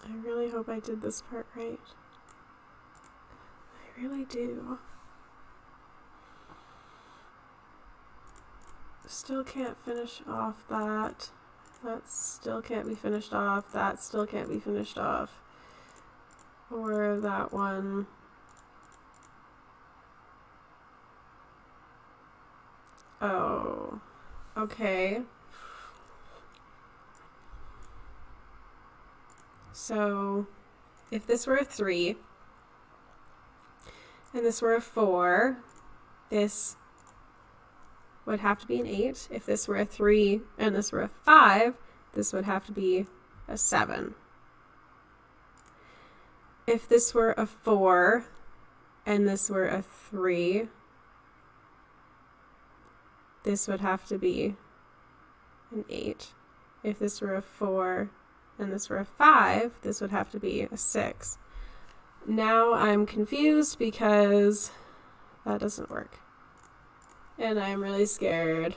I really hope I did this part right. I really do. Still can't finish off that. That still can't be finished off. That still can't be finished off. Or that one. Oh, okay. So if this were a 3 and this were a 4, this would have to be an 8. If this were a 3 and this were a 5, this would have to be a 7. If this were a 4 and this were a 3, this would have to be an 8. If this were a 4 and this were a 5, this would have to be a 6. Now I'm confused because that doesn't work. And I'm really scared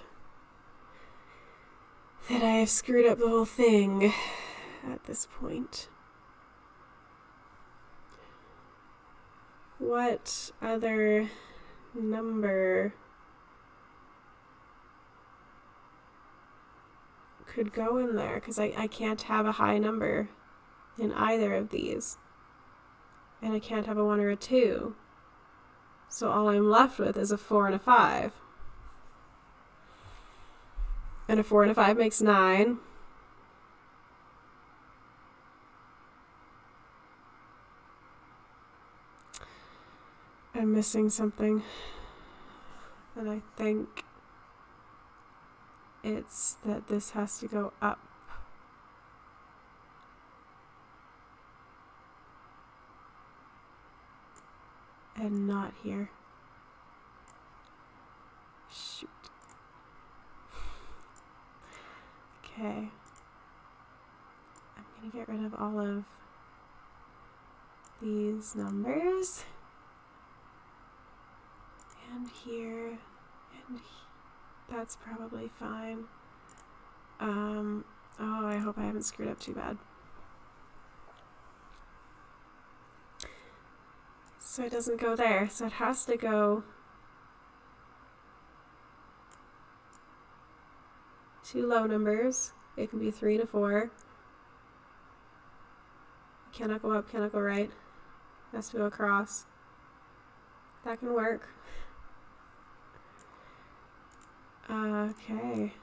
that I have screwed up the whole thing at this point. What other number could go in there? Because I can't have a high number in either of these. And I can't have a 1 or a 2. So all I'm left with is a 4 and a 5. And a 4 and a 5 makes 9. I'm missing something. And I think it's that this has to go up. And not here. Shoot. Okay. I'm gonna get rid of all of these numbers. And here, and that's probably fine. Oh, I hope I haven't screwed up too bad. So it doesn't go there, so it has to go 2 low numbers. It can be 3 and a 4. Cannot go up, cannot go right. It has to go across. That can work. Okay,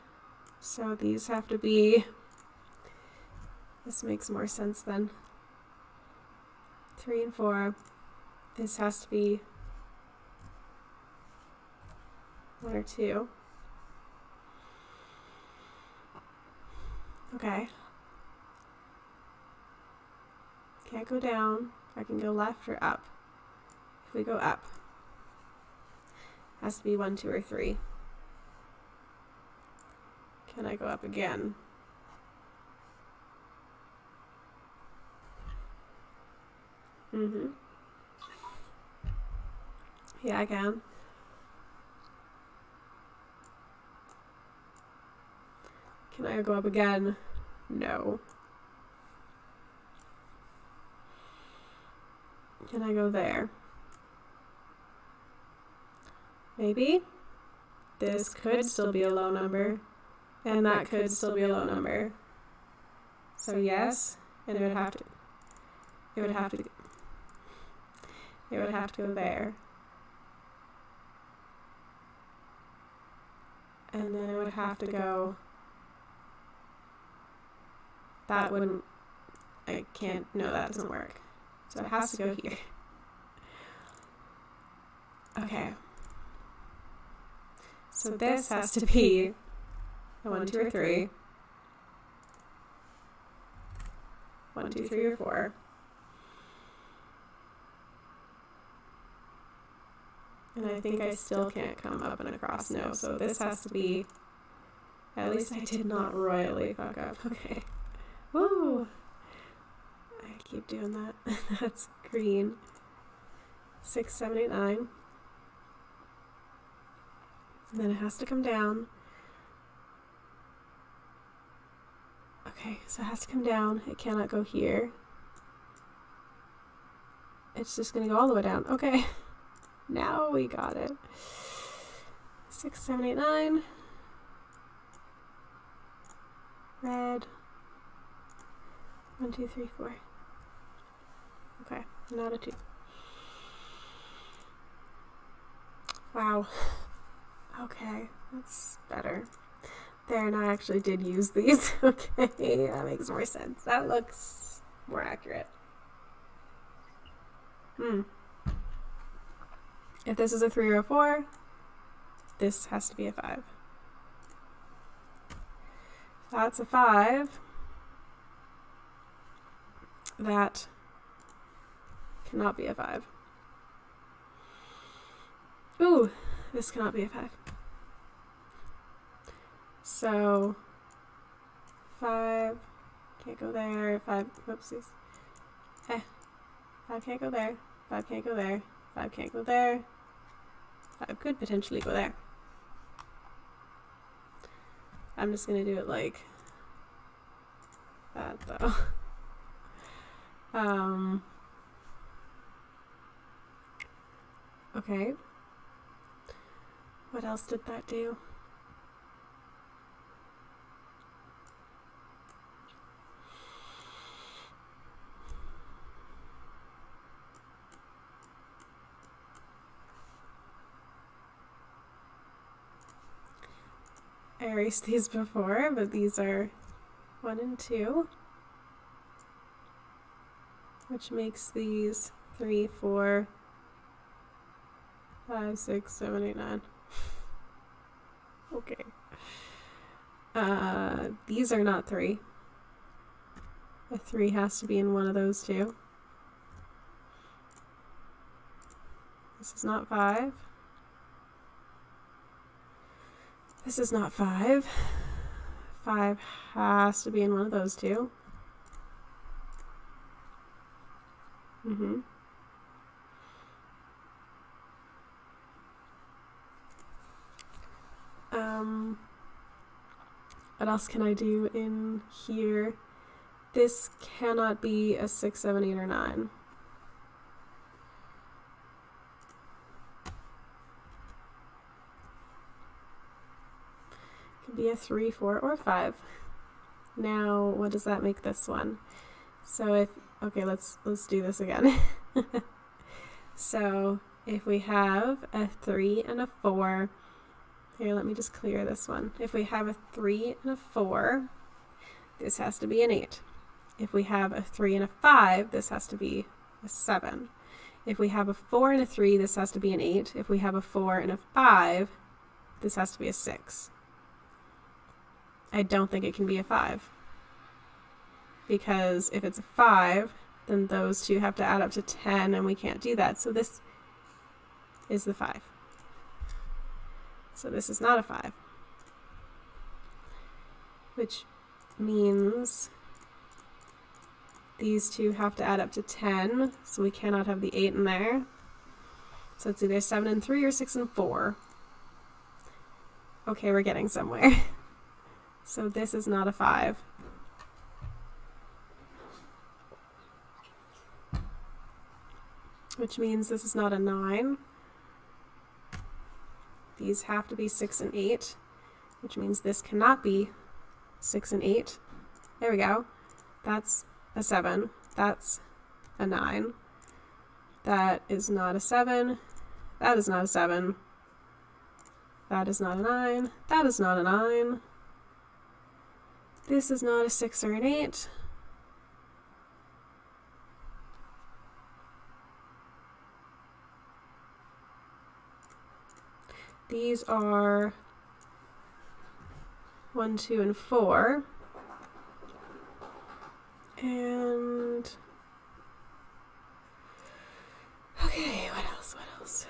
so these have to be, this makes more sense then. 3 and 4. This has to be 1 or 2. Okay. Can't go down. I can go left or up. If we go up, has to be 1, 2, or 3. Can I go up again? Mm-hmm. Yeah, I can. Can I go up again? No. Can I go there? Maybe? This could still be a low number. And that could still be a low number. So yes, and it would have to go there. And then it would have to go, that wouldn't, I can't, no, that doesn't work. So it has to go here. Okay. So this has to be a 1, 2, or 3. 1, 2, 3, or 4. And I think I still can't come up and across. No, so this has to be, at least I did not royally fuck up. Okay. Woo! I keep doing that. That's green. 6, 7, 8, 9. And then it has to come down. Okay, so it has to come down. It cannot go here. It's just gonna go all the way down. Okay. Now we got it. 6, 7, 8, 9. Red. 1, 2, 3, 4. Okay, not a 2. Wow. Okay, that's better. There, and I actually did use these. Okay, that makes more sense. That looks more accurate. If this is a 3 or a 4, this has to be a 5. If that's a 5, that cannot be a 5. Ooh, this cannot be a 5. So 5 can't go there. 5, whoopsies. 5 can't go there. 5 can't go there. 5 can't go there. 5 could potentially go there. I'm just gonna do it like that though. Okay. What else did that do? I erased these before, but these are 1 and 2, which makes these 3, 4, 5, 6, 7, 8, 9. Okay. These are not 3. A 3 has to be in one of those two. This is not 5. This is not 5. 5 has to be in one of those two. What else can I do in here? This cannot be a 6, 7, 8, or 9. It could be a 3, 4, or 5. Now, what does that make this one? So if, okay, let's do this again. So if we have a 3 and a 4, here, let me just clear this one. If we have a 3 and a 4, this has to be an 8. If we have a 3 and a 5, this has to be a 7. If we have a 4 and a 3, this has to be an 8. If we have a 4 and a 5, this has to be a 6. I don't think it can be a 5. Because if it's a 5, then those two have to add up to 10, and we can't do that. So this is the 5. So this is not a 5. Which means These two have to add up to 10, so we cannot have the 8 in there. So it's either 7 and 3 or 6 and 4. Okay, we're getting somewhere. So this is not a 5. Which means this is not a 9. These have to be 6 and 8, which means this cannot be 6 and 8. There we go. That's a 7. That's a 9. That is not a 7. That is not a 7. That is not a 9. That is not a 9. This is not a 6 or an 8. These are 1, 2, and 4. And okay, what else? What else?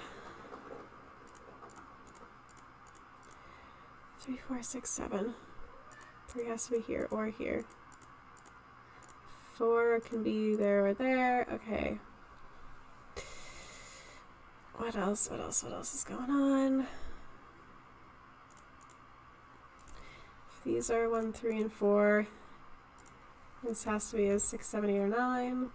3, 4, 6, 7. 3 has to be here or here. 4 can be there or there. Okay. What else? What else? What else is going on? These are 1, 3, and 4. This has to be a 6, 7, 8, or 9.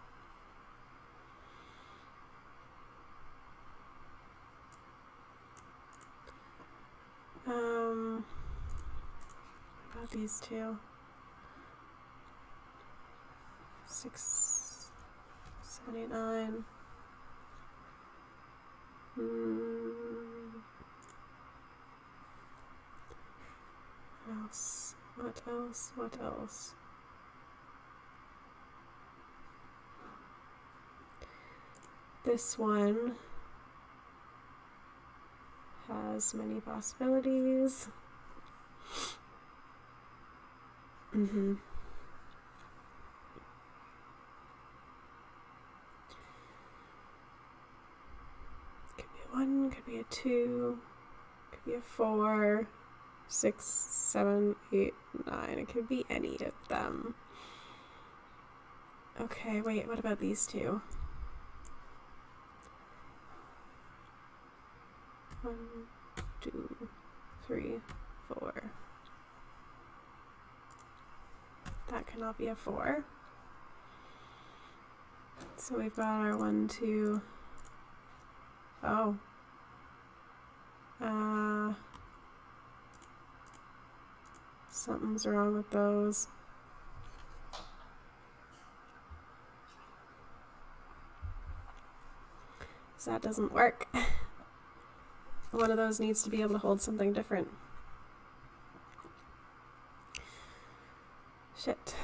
What about these two? 6, 7, 8, 9. What else? What else? What else? This one has many possibilities. Could be a 1, could be a 2, could be a 4, 6, 7, 8, 9. It could be any of them. Okay, wait, what about these two? 1, 2, 3, 4. That cannot be a 4. So we've got our 1, 2. Oh. Something's wrong with those. So that doesn't work. One of those needs to be able to hold something different. Shit.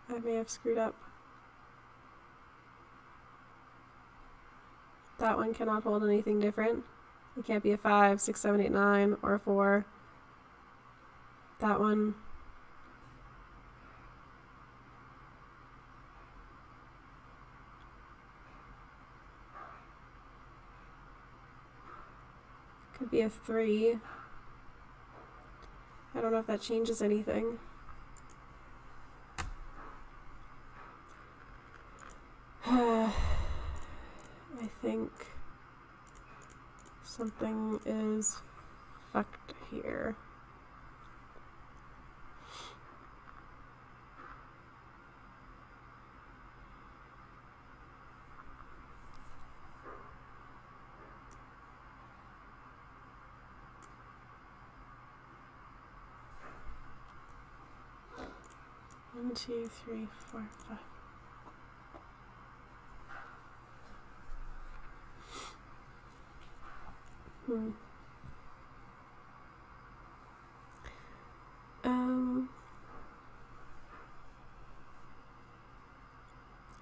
I may have screwed up. That one cannot hold anything different. It can't be a 5, 6, 7, 8, 9, or a 4. That one. Could be a 3. I don't know if that changes anything. I think something is fucked here. One, 2, 3, 4, 5.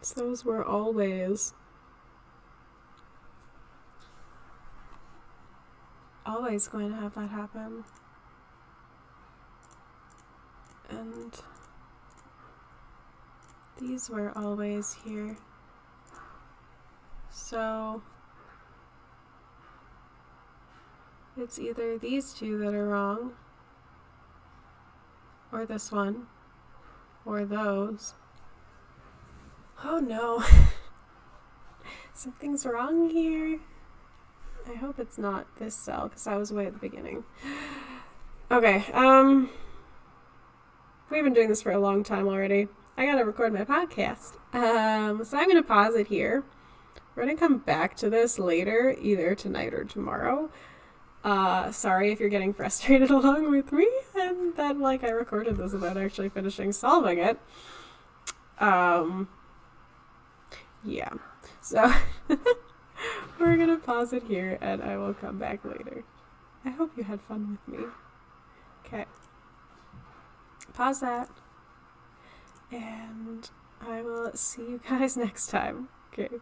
So those were always going to have that happen. And these were always here. So it's either these two that are wrong, or this one, or those. Oh no. Something's wrong here. I hope it's not this cell, because I was way at the beginning. Okay, we've been doing this for a long time already. I gotta record my podcast. So I'm gonna pause it here. We're gonna come back to this later, either tonight or tomorrow. Sorry if you're getting frustrated along with me, and that, like, I recorded this without actually finishing solving it. Yeah. So, we're gonna pause it here, and I will come back later. I hope you had fun with me. Okay. Pause that. And I will see you guys next time. Okay.